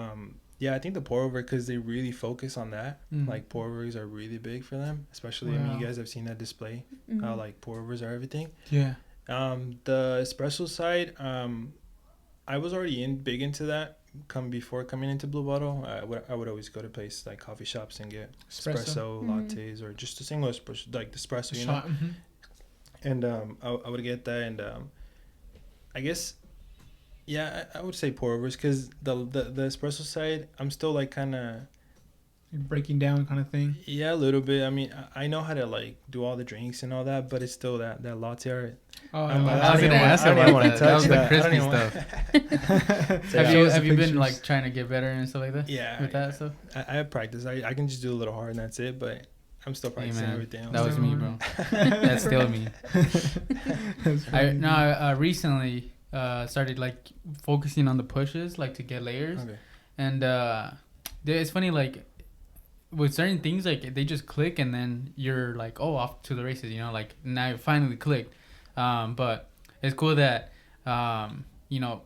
yeah, I think the pour over, because they really focus on that. Mm. Like, pour overs are really big for them, especially. I mean, Wow. you guys have seen that display. Mhm. How like pour overs are everything. Yeah. The espresso side, I was already big into that before coming into Blue Bottle. I would always go to places like coffee shops and get espresso Mhm. lattes, or just a single espresso, like the espresso, you know. Shot. Mhm. And I would get that, and I guess, yeah, I would say pour overs, because the espresso side, I'm still like kind of, Breaking down kind of thing. yeah, a little bit. I mean, I know how to like do all the drinks and all that, but it's still that latte art. Oh, I don't I was even gonna want- ask I don't about even wanna that. That was touch the that. I don't crispy even want- stuff. Yeah. Show us Have the you been pictures. like trying to get better and stuff like that? Yeah, With that stuff? I have practice. I can just do a little hard and that's it, but I'm still Hey, practicing man, everything else. that was me, bro. That's still me. I recently started like focusing on the pushes, like to get layers. Okay. And it's funny, like with certain things, like they just click and then you're like, oh, off to the races, you know, like now you finally clicked. But it's cool that you know,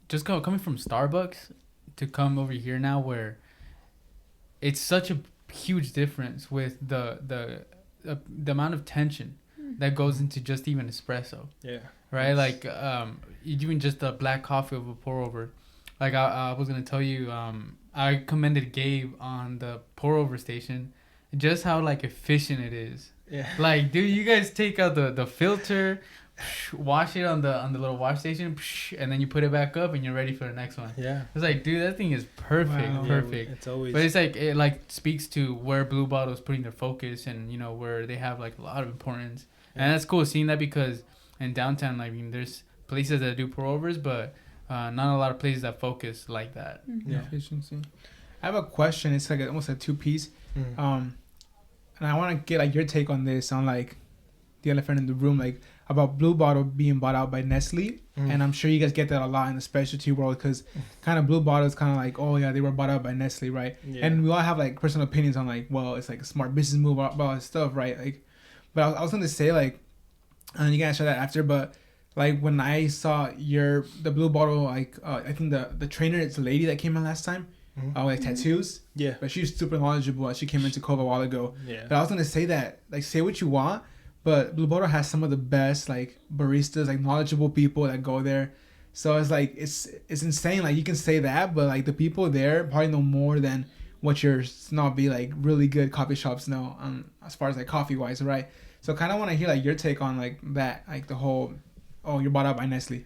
just coming from Starbucks to come over here now, where it's such a huge difference with the amount of tension that goes into just even espresso, Yeah. right? Like even just the black coffee of a pour over. Like I was gonna tell you, I commended Gabe on the pour over station, just how like efficient it is. Yeah. Like, dude, you guys take out the filter, wash it on the little wash station, and then you put it back up and you're ready for the next one. Yeah. It's like, dude, that thing is perfect, Wow. perfect. It's always. But it's like it like speaks to where Blue Bottle is putting their focus, and you know where they have like a lot of importance, and that's cool seeing that, because in downtown, like, I mean, there's places that do pour overs, but not a lot of places that focus like that. Mhm. Yeah. Efficiency. I have a question. It's like almost a two-piece. Mhm. And I want to get like your take on this, on like the elephant in the room, like about Blue Bottle being bought out by Nestle. And I'm sure you guys get that a lot in the specialty world because kind of Blue Bottle is kind of like, oh yeah, they were bought out by Nestle, right? Yeah. And we all have like personal opinions on like, well, it's like a smart business move, all that stuff, right? Like, but I was going to say like, and you can answer that after, but like when I saw the Blue Bottle, like I think the trainer, it's a lady that came in last time, like tattoos. Yeah. But she's super knowledgeable. She came into Cove a while ago. Yeah. But I was gonna say that, like, say what you want, but Blue Bottle has some of the best like baristas, like knowledgeable people that go there. So it's like it's insane. Like you can say that, but like the people there probably know more than what your snobby like really good coffee shops know, as far as like coffee wise, right? So kind of want to hear like your take on like that, like the whole, oh, you're bought out by Nestle.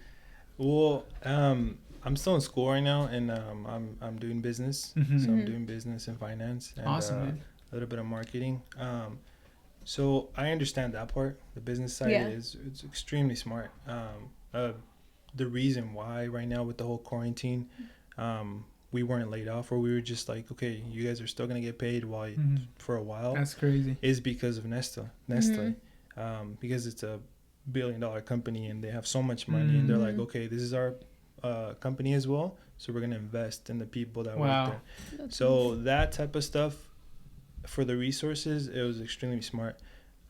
Well, I'm still in school right now, and I'm doing business. So I'm doing business and finance, and Awesome, man. a little bit of marketing. So I understand that part. The business side it's extremely smart. The reason why right now with the whole quarantine, we weren't laid off, or we were just like, okay, you guys are still gonna get paid for a while. That's crazy. Is because of Nestle, because it's a $1 billion company and they have so much money, and they're like, okay, this is our company as well, so we're gonna invest in the people that work there. That's So that type of stuff, for the resources, it was extremely smart.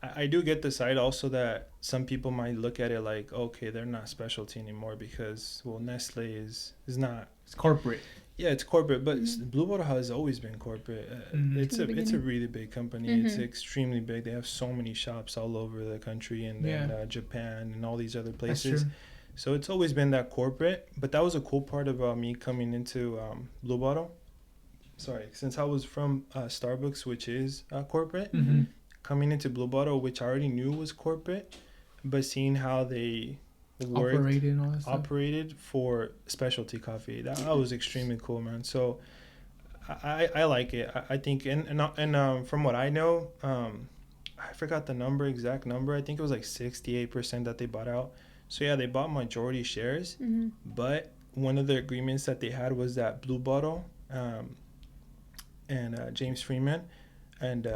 I do get the side also that some people might look at it like, okay, they're not specialty anymore because, well, Nestle is not. It's corporate. Yeah, it's corporate, but Blue Bottle has always been corporate. It's a really big company. It's extremely big. They have so many shops all over the country, and then Japan and all these other places. That's true. So it's always been that corporate. But that was a cool part about me coming into Blue Bottle. Sorry, since I was from Starbucks, which is corporate, coming into Blue Bottle, which I already knew was corporate, but seeing how they worked, Operated and all that stuff. operated for specialty coffee, that was extremely cool, man. So I like it. I think, and from what I know, I forgot the exact number. I think it was like 68% that they bought out. So yeah, they bought majority shares, but one of the agreements that they had was that Blue Bottle and James Freeman and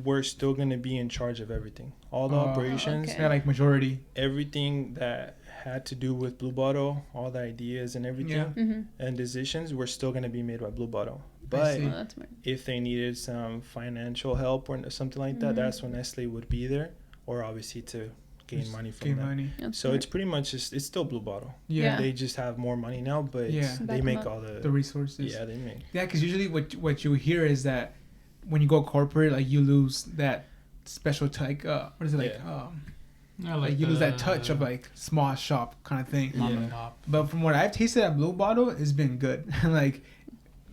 we're still going to be in charge of everything, all the operations. okay. Yeah, like majority. Everything that had to do with Blue Bottle, all the ideas and everything and decisions were still going to be made by Blue Bottle. But that's smart. if they needed some financial help or something like that, that's when Nestle would be there, or obviously to gain money from Gain them. money. That's So smart. it's pretty much it's still Blue Bottle. Yeah. They just have more money now, but Yeah. they Back 'em make up. all The resources. they make. Yeah, because usually what you hear is that when you go corporate, like you lose that special what is it like? Yeah, Like you lose that touch of like small shop kind of thing. mom and pop. But from what I've tasted at Blue Bottle, it's been good. Like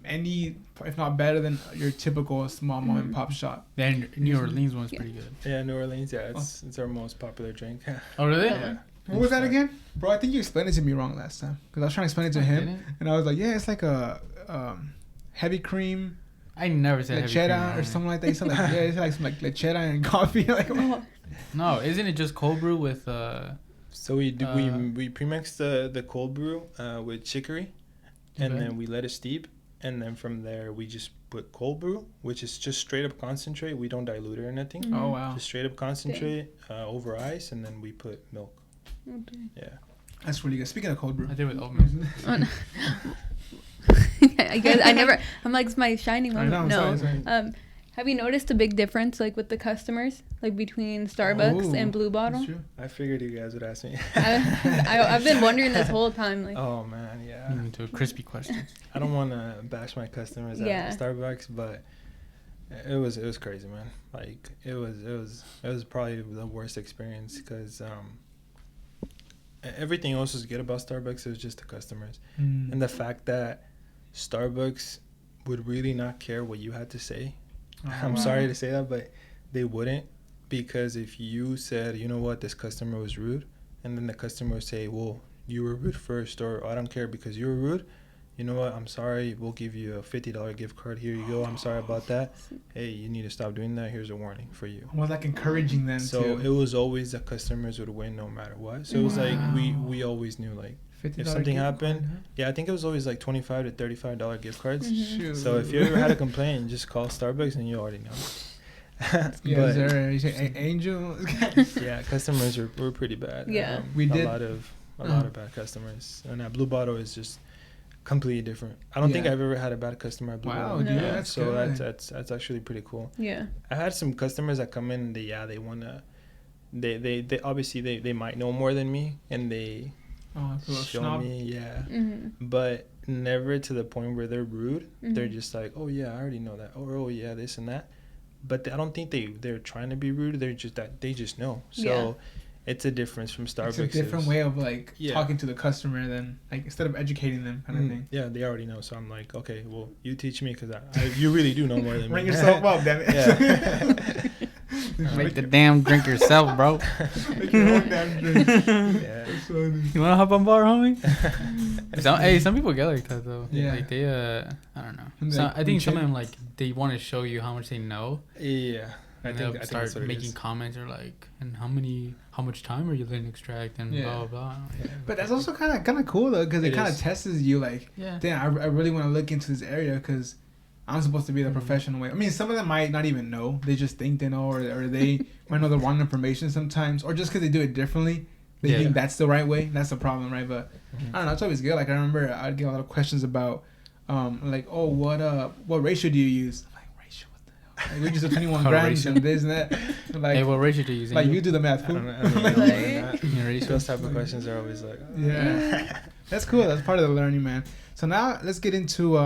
any, if not better than your typical small mom and pop shop. Then New Orleans one's pretty good. Yeah, New Orleans. Yeah, it's our most popular drink. Oh really? Yeah. What was that again, bro? I think you explained it to me wrong last time because I was trying to explain it to him, and I was like, yeah, it's like a heavy cream. I never said heavy cream, lechera or right? something like that. He said like, yeah, it's like some like lechera and coffee. Like, No, isn't it just cold brew with So we premix the cold brew with chicory, and Okay. then we let it steep, and then from there we just put cold brew, which is just straight up concentrate. We don't dilute it or anything. oh wow, Just straight up concentrate over ice, and then we put milk. Okay. Yeah. that's really good. Speaking of cold brew, I did with oat milk. I guess I'm like, it's my shining I moment. know, No. sorry. Have you noticed a big difference like with the customers, like between Starbucks Oh, and Blue that's Bottle? true. I figured you guys would ask me. I've been wondering this whole time. Like, Oh man, yeah. Into a crispy question. I don't want to bash my customers Yeah. at Starbucks, but it was crazy, man. Like it was probably the worst experience because everything else was good about Starbucks. It was just the customers and the fact that Starbucks would really not care what you had to say. I'm sorry to say that, but they wouldn't, because if you said, you know what, this customer was rude, and then the customer would say, well, you were rude first, or I don't care because you were rude, you know what, I'm sorry, we'll give you a $50 gift card, here you go, I'm sorry about that, hey, you need to stop doing that, here's a warning for you. Well, like encouraging them So to. it was always that customers would win no matter what. So it was like we always knew, like, $50 if something gift happened, card, huh? yeah, I think it was always like $25 to $35 gift cards. Shoot. So if you ever had a complaint, just call Starbucks and you already know. Yes, sir. You say Angel. Yeah, customers were pretty bad. Yeah. We did- a lot of bad customers, and at Blue Bottle is just completely different. I don't think Yeah. I've ever had a bad customer at Blue Wow, Bottle. dude, Yeah, that's so good. that's actually pretty cool. Yeah. I had some customers that come in and they wanna, they obviously they might know more than me, and they Oh, that's a little show snob. me, yeah, Mm-hmm. but never to the point where they're rude. They're Mhm. just like, oh yeah, I already know that, or oh yeah, this and that. But I don't think they're trying to be rude. They're just that they just know. So Yeah. it's a difference from Starbucks. It's a different way of like Yeah. talking to the customer than like instead of educating them kind of thing. Yeah, they already know. So I'm like, okay, well, you teach me because you really do know more than me. Bring yourself up, damn it. Yeah. Make the damn drink yourself, bro. Make your own damn drink. Yeah. That's funny. You wanna hop on bar, homie? Some people get like that though. Yeah. Like they I don't know. And, So like, I think some check- of them like they want to show you how much they know. Yeah. I And think they'll that's start what it making is. comments or like, and how much time are you letting extract and Yeah. blah blah blah. But that's also kind of cool though, because it It kind of is. tests you like, Yeah. damn, I really want to look into this area because I'm supposed to be the Mhm. professional way. I mean, some of them might not even know; they just think they know, or they might know the wrong information sometimes, or just because they do it differently, they Yeah. think that's the right way. That's the problem, right? But Mhm. I don't know. It's always good. Like I remember, I'd get a lot of questions about, like, oh, what ratio do you use? I'm like, ratio? What the hell? Like, we use 21 What grams ratio? and this and that. Like, Hey, what ratio do you use? like Angel? you do the math. I Fool. don't know. I don't know Like- that. Your ratio? Those type of questions are always like, oh. Yeah, that's cool. That's part of the learning, man. So now let's get into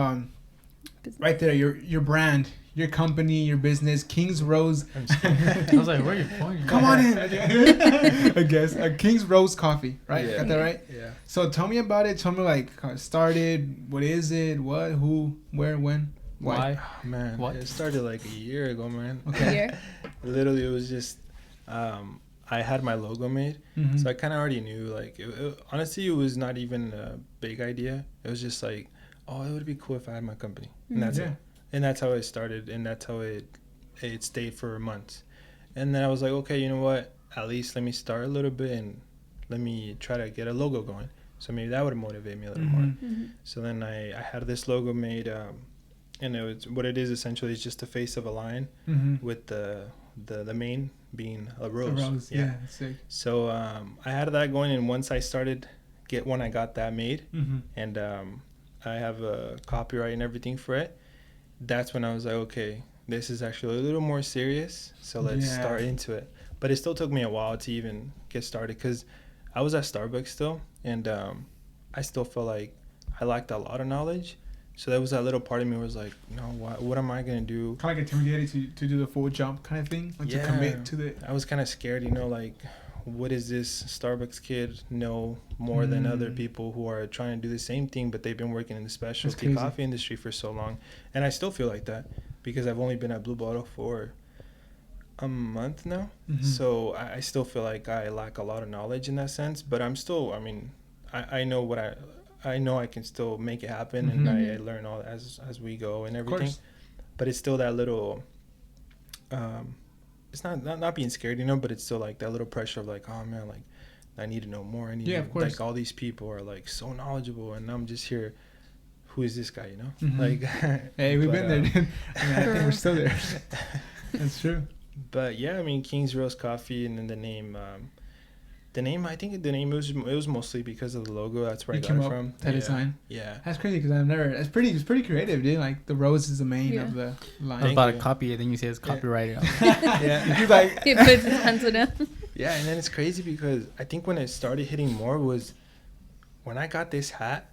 right there your brand, your company, your business, King's Rose. I'm just kidding. I was like, where are you pointing? Come on in. I guess King's Rose Coffee, right? Yeah. Got that right? Yeah. So tell me about it. Tell me like how it started. What is it? What? Who? Where? When? Why? Oh, man, What? it started like a year ago, man. Okay. Here. Literally, it was just I had my logo made, Mhm. so I kind of already knew. Like, honestly, it was not even a big idea. It was just like, oh, it would be cool if I had my company, and that's Yeah. it. And that's how it started, and that's how it stayed for months. And then I was like, okay, you know what? At least let me start a little bit and let me try to get a logo going. So maybe that would motivate me a little more. Mhm. Mm-hmm. So then I had this logo made, and it was what it is essentially is just the face of a lion Mhm. with the mane being a The rose. rose. Yeah. Sick. So I had that going, and once I when I got that made, Mhm. and I have a copyright and everything for it, that's when I was like, okay, this is actually a little more serious, so let's Yeah. start into it. But it still took me a while to even get started because I was at Starbucks still, and I still felt like I lacked a lot of knowledge. So there was that little part of me was like, no, what am I gonna do? Kind of like intimidated to do the full jump kind of thing, like to commit to the. I was kind of scared, like, what does this Starbucks kid know more than other people who are trying to do the same thing, but they've been working in the specialty crazy. coffee industry for so long. And I still feel like that because I've only been at Blue Bottle for a month now. Mhm. So I still feel like I lack a lot of knowledge in that sense, but I'm still, I know I know I can still make it happen, and Mhm. I learn all as we go and Of everything. course. But it's still that little, it's not being scared, but it's still like that little pressure of like, oh man, like I need to know more. I need Yeah, to, of course. like all these people are like so knowledgeable, and I'm just here. Who is this guy? Mhm. Like, Hey, we've but, been there, dude. I mean, I think we're still there. That's true. But yeah, King's Rose Coffee, and then the name. I think the name it was mostly because of the logo. That's where You I came got it up from. that yeah. design. Yeah. That's crazy because I've never. It's pretty creative, dude. Like the rose is the main Yeah. of the I was line. Thank about to you. copy it, then you say it's copyrighted. Yeah. You like. He puts his pencil down. Yeah, and then it's crazy because I think when it started hitting more was when I got this hat.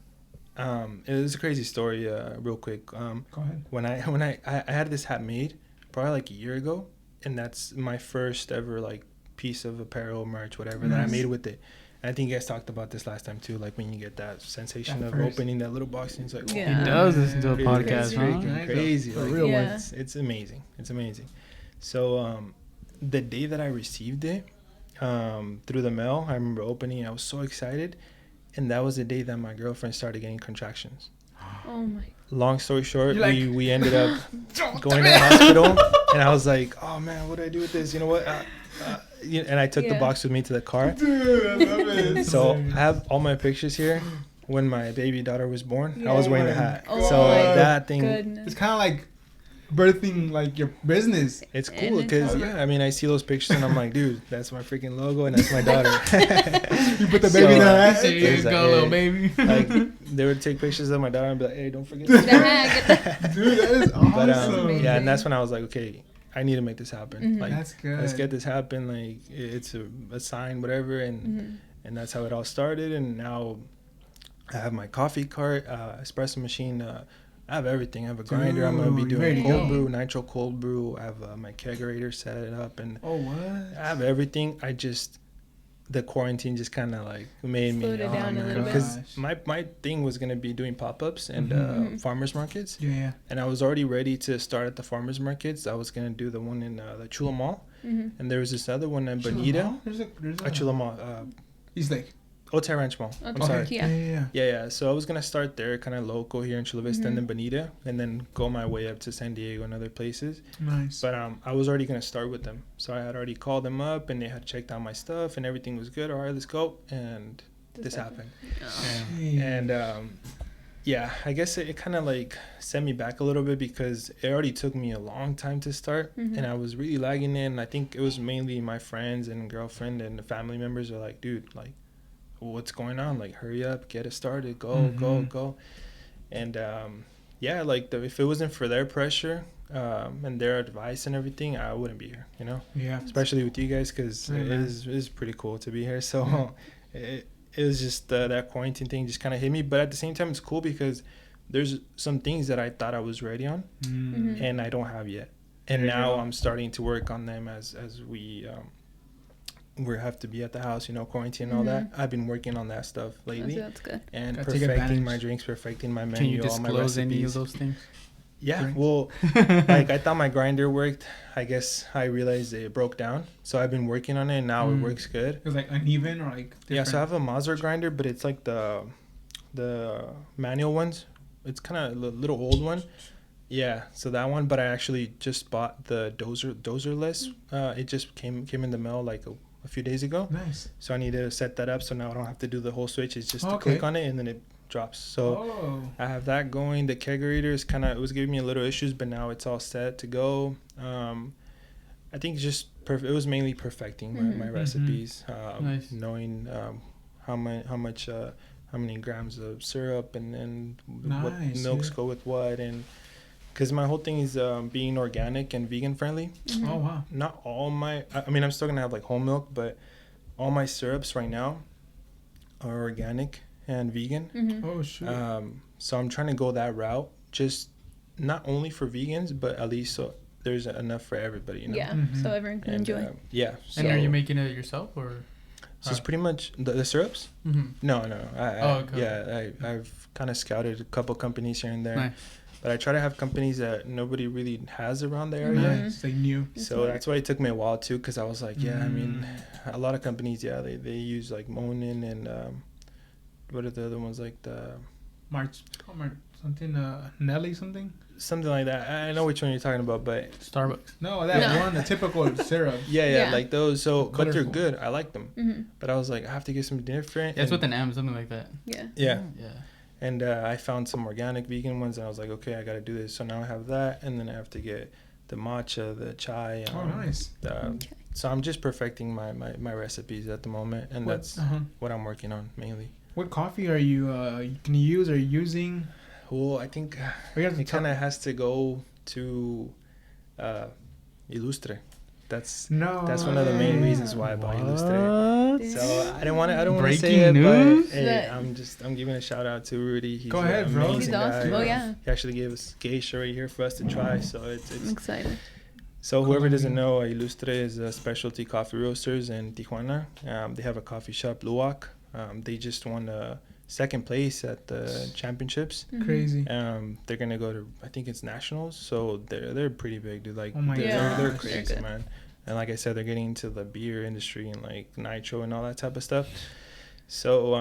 It was a crazy story, real quick. Go ahead. When I had this hat made probably like a year ago, and that's my first ever like piece of apparel, merch, whatever that I Nice. made with it. And I think you guys talked about this last time too, like when you get that sensation That of first. opening that little box and it's like, Yeah. He does listen to a Crazy. podcast, It's huh? freaking Nice. crazy. The Like, real Yeah. ones. it's amazing. It's amazing. So the day that I received it through the mail, I remember opening it. I was so excited, and that was the day that my girlfriend started getting contractions. Oh my. Long story short, You're like, we ended up going to the hospital, and I was like, oh man, what do I do with this? You know what? And I took the Yeah. box with me to the car. Dude, I love it. So I have all my pictures here. When my baby daughter was born, I was Yeah. wearing the hat. Oh so my that thing, Goodness. It's kind of like birthing like your business. It's And cool it's because cool. I mean, I see those pictures and I'm like, dude, that's my freaking logo and that's my daughter. You put the baby in So, her Here ass. you It's like, go, little hey, baby. Like they would take pictures of my daughter and be like, hey, don't forget. Get that. Dude, that is awesome. But amazing. yeah, and that's when I was like, okay, I need to make this happen. Mhm. Like, That's good. let's get this happen. Like, it's a sign, whatever, and that's how it all started. And now I have my coffee cart, espresso machine. I have everything. I have a grinder. I'm gonna be Dude, you ready doing to cold go. brew, nitro cold brew. I have my kegerator set up, and Oh, what? I have everything. I just the quarantine just kind of like made Slowed me it down a little bit. because Gosh. my thing was gonna be doing pop-ups and Mhm. farmers markets. Yeah. And I was already ready to start at the farmers markets. I was gonna do the one in the Chula Mall, and there was this other one in Bonita. There's a Chula Mall, He's like, Otay Ranch Mall. I'm Okay. sorry. Yeah. Yeah. So I was gonna start there, kind of local here in Chula Vista, and then Bonita, and then go my way up to San Diego and other places. Nice. But I was already gonna start with them, so I had already called them up, and they had checked out my stuff, and everything was good. All right, let's go, and this happened. And yeah, I guess it kind of like set me back a little bit because it already took me a long time to start, and I was really lagging in. I think it was mainly my friends and girlfriend and the family members are like, dude, like, what's going on? Like, hurry up, get it started, go. And yeah, like if it wasn't for their pressure and their advice and everything, I wouldn't be here, you know. Yeah. Especially with you guys, because Right, it man. is pretty cool to be here. So it was just that quarantine thing just kind of hit me, but at the same time it's cool because there's some things that I thought I was ready on and I don't have yet, and There you now go. I'm starting to work on them as we have to be at the house, you know, quarantine and all that. I've been working on that stuff lately That's good. and Gotta take perfecting advantage. my drinks, perfecting my menu, Can you all my disclose any of recipes. those things? Yeah, Drink? well, like I thought my grinder worked. I guess I realized it broke down, so I've been working on it, and now it works good. It was like uneven or like different. Yeah, so I have a Mazda grinder, but it's like the manual ones. It's kind of a little old one. Yeah, so that one, but I actually just bought the dozerless. It just came in the mail like a few days ago. Nice. So I need to set that up, so now I don't have to do the whole switch. It's just to Okay. click on it and then it drops. So I have that going. The kegerator is it was giving me a little issues, but now it's all set to go. I think it's just it was mainly perfecting my recipes, Nice. knowing how many grams of syrup and then what Nice, milks yeah. go with what, and because my whole thing is being organic and vegan friendly. Oh wow. Not all I mean, I'm still gonna have like whole milk, but all my syrups right now are organic and vegan. Oh shoot. So I'm trying to go that route, just not only for vegans, but at least so there's enough for everybody, you know. Yeah, so everyone can And, enjoy. yeah. And are so- you making it yourself or? So it's pretty much the syrups. Mm-hmm. No. Okay. Yeah, I've kind of scouted a couple companies here and there, Nice. but I try to have companies that nobody really has around the area. Nice. Like new. So that's why it took me a while too, because I was like, yeah, I mean, a lot of companies, yeah, they use like Monin and what are the other ones, like the Something Nelly something. something like that. I know which one you're talking about, but Starbucks. No, that No. one, the typical syrup. yeah, Yeah. like those. So, but they're Colorful. good. I like them. But I was like, I have to get some different. Yeah, it's and- with an M, something like that. Yeah. yeah. Yeah. And I found some organic vegan ones, and I was like, okay, I got to do this. So now I have that, and then I have to get the matcha, the chai. Oh nice. So I'm just perfecting my recipes at the moment, and that's what I'm working on mainly. What coffee are you can you use or using? Well, I think Or you have to it kind of has to go to Illustre. That's one of the main reasons why I bought Illustre. So I don't want to say it, Breaking news? but hey, But- I'm giving a shout out to Rudy. He's Go ahead, an bro. amazing He's awesome. guy. Oh, yeah. He actually gave us geisha right here for us to try. So I'm it's excited. so whoever doesn't know, Illustre is a specialty coffee roasters in Tijuana. They have a coffee shop, Luwak. They just won second place at the championships. Crazy. They're gonna go to, I think it's nationals, so they're pretty big, dude. Like Oh my they're gosh. they're They're crazy, good. man. And like I said, they're getting into the beer industry and like nitro and all that type of stuff. So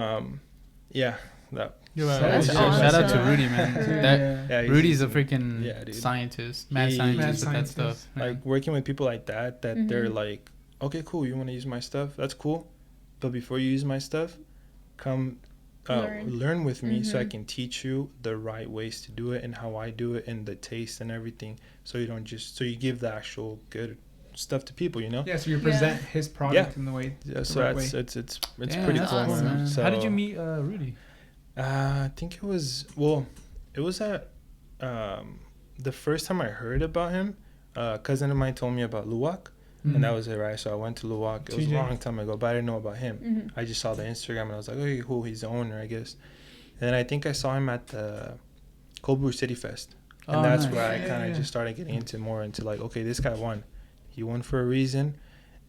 yeah, that. That's Shout out to awesome. Rudy, man. That Yeah, Rudy's a freaking yeah, dude. scientist, mad He- scientist Mad with that scientist. stuff. man. Like working with people like that they're like, okay, cool, you want to use my stuff, that's cool, but before you use my stuff, come learn with me, so I can teach you the right ways to do it and how I do it and the taste and everything. So you don't just, so you give the actual good stuff to people, you know? Yeah, so you present his product in the way. Yeah, so right it's way. it's Damn, pretty that's cool, awesome. man. So How did you meet Rudy? I think it was at the first time I heard about him, a cousin of mine told me about Luwak. And that was it, right? So I went to Luwak. It was a long time ago, but I didn't know about him. I just saw the Instagram and I was like, okay, cool, he's the owner, I guess. And then I think I saw him at the Cold Brew City Fest. And that's where I kind of just started getting into like, okay, this guy won. He won for a reason.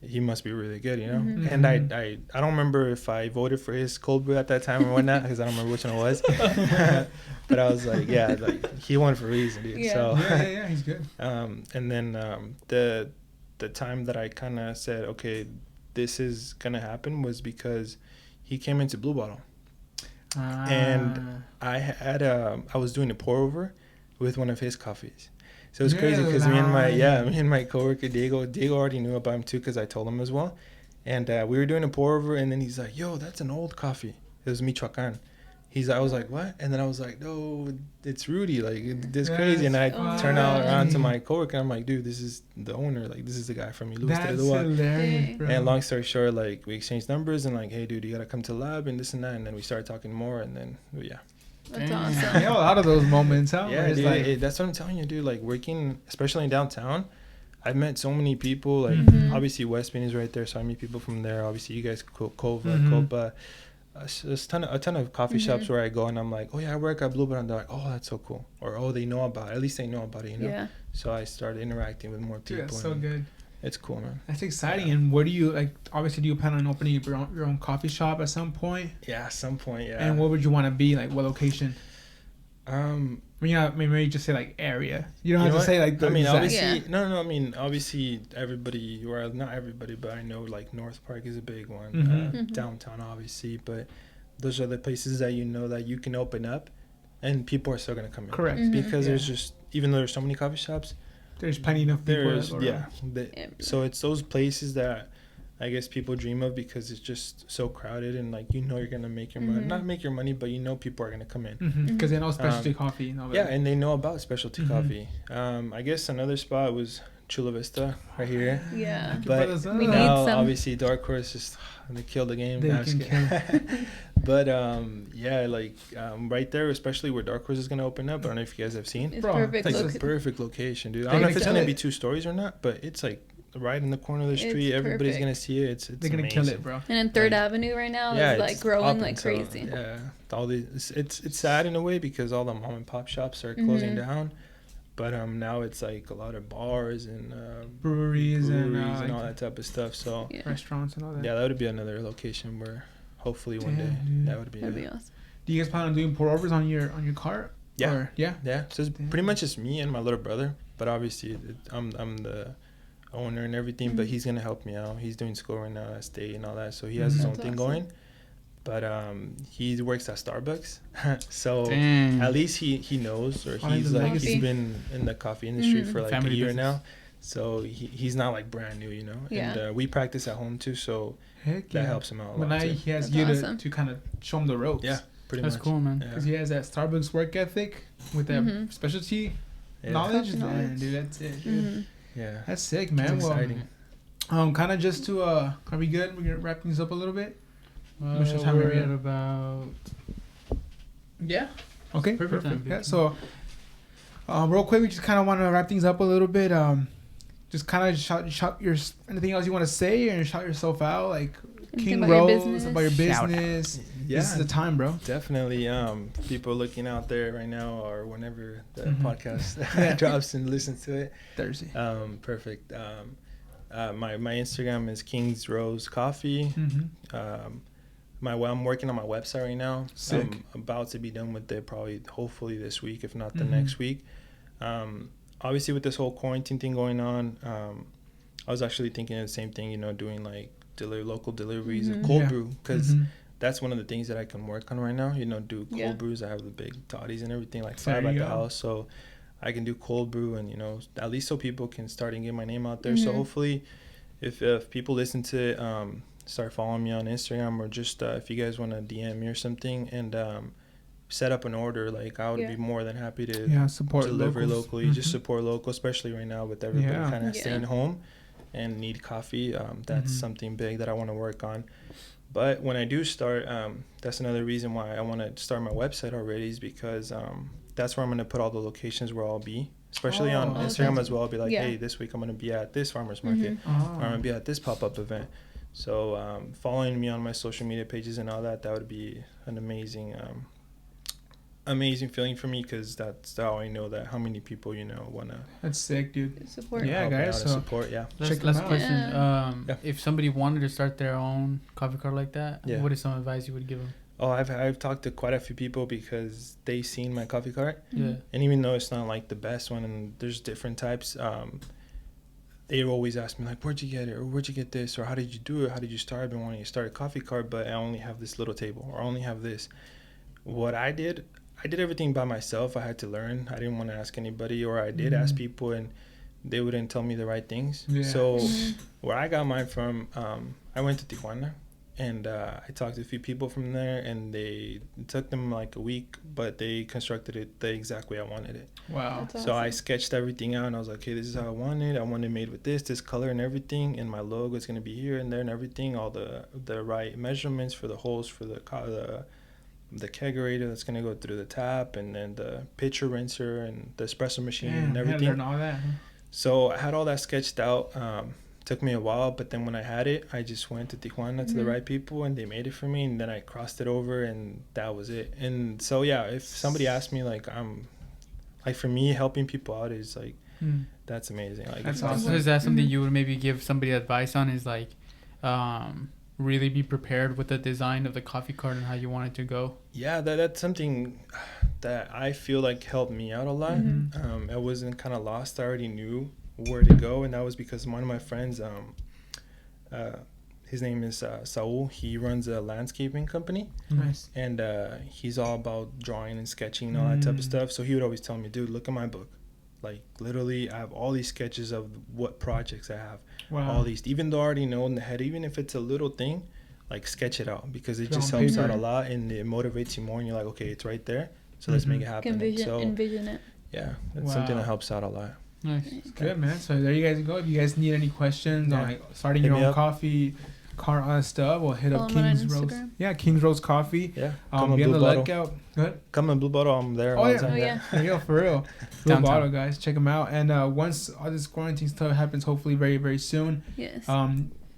He must be really good, you know? And I don't remember if I voted for his cold brew at that time or whatnot, because I don't remember which one it was. But I was like, yeah, like he won for a reason, dude. Yeah. So Yeah, he's good. and then the time that I kind of said, okay, this is gonna happen was because he came into Blue Bottle, and I was doing a pour over with one of his coffees. So it was crazy because me and my coworker Diego already knew about him too because I told him as well, and we were doing a pour over, and then he's like, "Yo, that's an old coffee." It was Michoacan. I was like, "What?" And then I was like, "No, it's Rudy. Like, this crazy." And I turned around to my coworker, and I'm like, "Dude, this is the owner. Like, this is the guy from you." That's hilarious, bro. And long story short, like, we exchanged numbers and like, "Hey, dude, you gotta come to the lab and this and that." And then we started talking more, and then yeah. That's Damn. awesome. Yeah, a lot of those moments, huh? Yeah, Where it's dude, like, that's what I'm telling you, dude. Like, working, especially in downtown, I've met so many people. Like, obviously, West Bean is right there, so I meet people from there. Obviously, you guys, Copa. There's a ton of coffee shops where I go, and I'm like, oh, yeah, I work at Blue Bottle. And they're like, oh, that's so cool. Or, oh, they know about it. At least they know about it, you know? Yeah. So I started interacting with more people. dude, that's so good. It's cool, man. That's exciting. And where do you, like, obviously, do you plan on opening your own coffee shop at some point? Yeah, at some point, yeah. And what would you want to be? Like, what location? Maybe just say like area. You don't have to say like the exact. Obviously, no. I mean, obviously, everybody, or not everybody, but I know like North Park is a big one. Downtown, obviously, but those are the places that you know that you can open up, and people are still gonna come in. Correct. Because there's just, even though there's so many coffee shops, there's plenty enough people. So it's those places that I guess people dream of because it's just so crowded, and like, you know, you're gonna make your money, not make your money, but you know people are gonna come in because they know specialty coffee and all that. Yeah, and they know about specialty coffee. I guess another spot was Chula Vista right here. Yeah, but we now need some. Obviously Dark Horse just they killed the game. But right there, especially where Dark Horse is gonna open up. I don't know if you guys have seen. It's perfect. It's a perfect location, dude. I don't know if it's gonna be 2 stories or not, but it's like right in the corner of the street. Everybody's perfect. gonna see it. It's they're gonna amazing. kill it, bro. And in Third Avenue right now is like growing like crazy. So, all these. It's sad in a way because all the mom and pop shops are closing down. But now it's like a lot of bars and breweries and all that type of stuff. So restaurants and all that. Yeah, that would be another location where hopefully one day that would be. That'd be awesome. Do you guys plan on doing pour overs on your cart? Yeah. Or, yeah. So it's pretty much just me and my little brother. But obviously I'm the owner and everything. But he's gonna help me out. He's doing school right now at State and all that. So he has his own thing going. But he works at Starbucks, so at least he knows, or he's been in the coffee industry for like a year now, so he's not like brand new, you know. And we practice at home too, so that helps him out a lot. But now he has you to kind of show him the ropes. Yeah, pretty much. That's cool, man. Because he has that Starbucks work ethic with that specialty knowledge. And, dude, that's it. Dude. Yeah, that's sick, man. Exciting. Well, kind of just to are we good? We're gonna wrap things up a little bit. We're at about okay, perfect time. Yeah, so real quick, we just kind of want to wrap things up a little bit. Just kind of shout your anything else you want to say, and shout yourself out, like Kingrose, about your business. Yeah, this is the time, bro. Definitely. People looking out there right now, or whenever the podcast drops and listens to it. Thursday. Perfect. My Instagram is Kingrose Coffee. I'm working on my website right now. Sick. I'm about to be done with it hopefully this week, if not the next week. Obviously with this whole quarantine thing going on, I was actually thinking of the same thing, you know, doing like local deliveries of cold brew, because that's one of the things that I can work on right now, you know, do cold brews. I have the big toddies and everything, like 5 at the house, so I can do cold brew, and, you know, at least so people can start and get my name out there. So hopefully if people listen to it, start following me on Instagram, or just if you guys want to DM me or something and set up an order, like I would be more than happy to support deliver locals. locally. Just support local, especially right now with everybody kind of staying home and need coffee. That's something big that I want to work on. But when I do start, that's another reason why I want to start my website already, is because that's where I'm going to put all the locations where I'll be, especially on Instagram as well. I'll be like, hey, this week I'm going to be at this farmer's market, or I'm going to be at this pop-up event. So following me on my social media pages and all that, that would be an amazing feeling for me, because that's how I know that how many people want to. That's sick, dude. Support. Yeah, guys. So support. Last question. If somebody wanted to start their own coffee cart like that, what is some advice you would give them? Oh, I've talked to quite a few people because they seen my coffee cart. Yeah. And even though it's not like the best one, and there's different types, they always ask me like, where'd you get it, or where'd you get this, or how did you do it, how did you start? I've been wanting to start a coffee cart, but I only have this little table, or I only have this. What I did everything by myself. I had to learn. I didn't want to ask anybody, or I did ask people and they wouldn't tell me the right things. So where I got mine from, I went to Tijuana, and I talked to a few people from there, and it took them like a week, but they constructed it the exact way I wanted it. Wow. That's awesome. So I sketched everything out, and I was like, okay, this is how I want it. I want it made with this color and everything, and my logo is going to be here and there and everything, all the right measurements for the holes for the kegerator that's going to go through the tap, and then the pitcher rinser and the espresso machine and everything. Learn all that. So I had all that sketched out. Took me a while, but then when I had it, I just went to Tijuana to the right people, and they made it for me, and then I crossed it over, and that was it. And so if somebody asked me, like, for me, helping people out is like that's amazing. Like, that's awesome. So is that something you would maybe give somebody advice on, is like really be prepared with the design of the coffee cart and how you want it to go? Yeah, that's something that I feel like helped me out a lot. I wasn't kind of lost. I already knew where to go, and that was because one of my friends, his name is Saul. He runs a landscaping company. Nice. And he's all about drawing and sketching and all that type of stuff. So he would always tell me, dude, look at my book. Like, literally, I have all these sketches of what projects I have. Wow. All these, even though I already know in the head, even if it's a little thing, like, sketch it out, because it just helps out a lot, and it motivates you more, and you're like, okay, it's right there, so let's make it happen. Envision it. Yeah, that's something that helps out a lot. Nice. Good, man. So there you guys go. If you guys need any questions on like starting your own coffee cart stuff, we'll hit up Kingrose. Yeah, Kingrose Coffee. Yeah. Be on the lookout. Good. Come in Blue Bottle. I'm there. Yeah. There you go, for real. Blue Bottle, guys. Check them out. And once all this quarantine stuff happens, hopefully very, very soon. Yes. I'll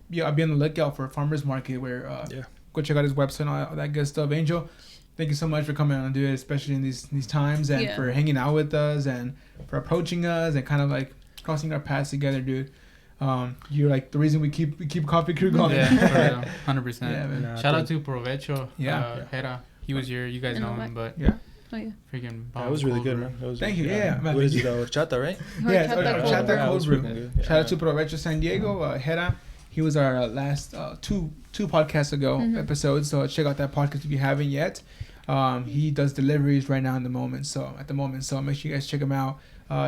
be on the lookout for a farmer's market where go check out his website and all that good stuff. Angel, thank you so much for coming on and doing it, especially in these times, and for hanging out with us, and for approaching us, and kind of like crossing our paths together, dude. You're like the reason we keep Coffee Crew going. Yeah, 100%. Yeah, man. Shout out to Provecho. Yeah. Hera. He was here. You guys know him, but freaking bomb. That was really good, man. Thank you. Yeah. What is it? Horchata, right? Yeah, Horchata cold brew. Shout out to Provecho San Diego. Hera. He was our last two podcasts ago episodes. So check out that podcast if you haven't yet. He does deliveries right now at the moment. So make sure you guys check him out.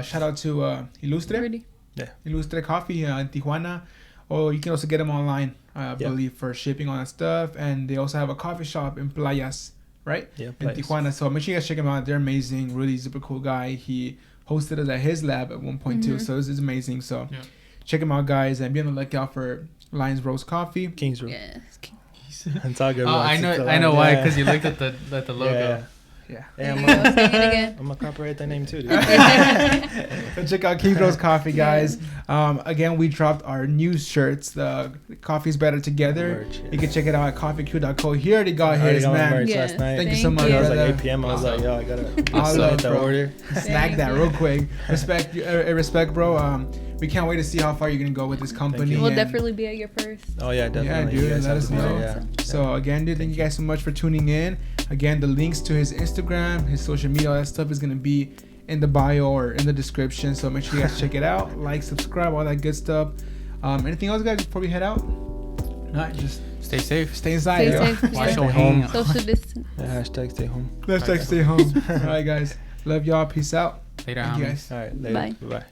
Shout out to Ilustre. Yeah. Ilustre Coffee in Tijuana. Or you can also get them online, I believe, for shipping all that stuff. And they also have a coffee shop in Playas, right? Yeah, in Tijuana. So make sure you guys check him out. They're amazing. Really super cool guy. He hosted us at his lab at one point too. So it's amazing. So check him out, guys. And be on the lookout for Lions Rose Coffee. King's Room. Yes. It's all good. I know why, because you looked at the logo. Yeah. Again. I'm gonna copyright that name too, dude. So check out Kingrose Coffee, guys. Again, we dropped our new shirts. The Coffee's Better Together. Merch, You can check it out at coffeeq.co. He already got his, man. Merch last night. Thank you so much. It was brother. like 8 p.m. I was like, yo, I gotta love, hit that order. Snag that real quick. Respect, bro. We can't wait to see how far you're gonna go with this company. We'll definitely be at your first. Oh yeah, definitely. Yeah, dude. Let us know. Yeah. So again, dude, thank you guys so much for tuning in. Again, the links to his Instagram, his social media, all that stuff is gonna be in the bio or in the description. So make sure you guys check it out. Like, subscribe, all that good stuff. Anything else, guys, before we head out? No, just Stay safe. stay inside. Stay safe. Wash Yeah. your hands. Social distance. Yeah, hashtag stay home. Let's stay home. All right, guys. Love y'all. Peace out. Later, Thank you homies. guys. All right, later. Bye. Bye.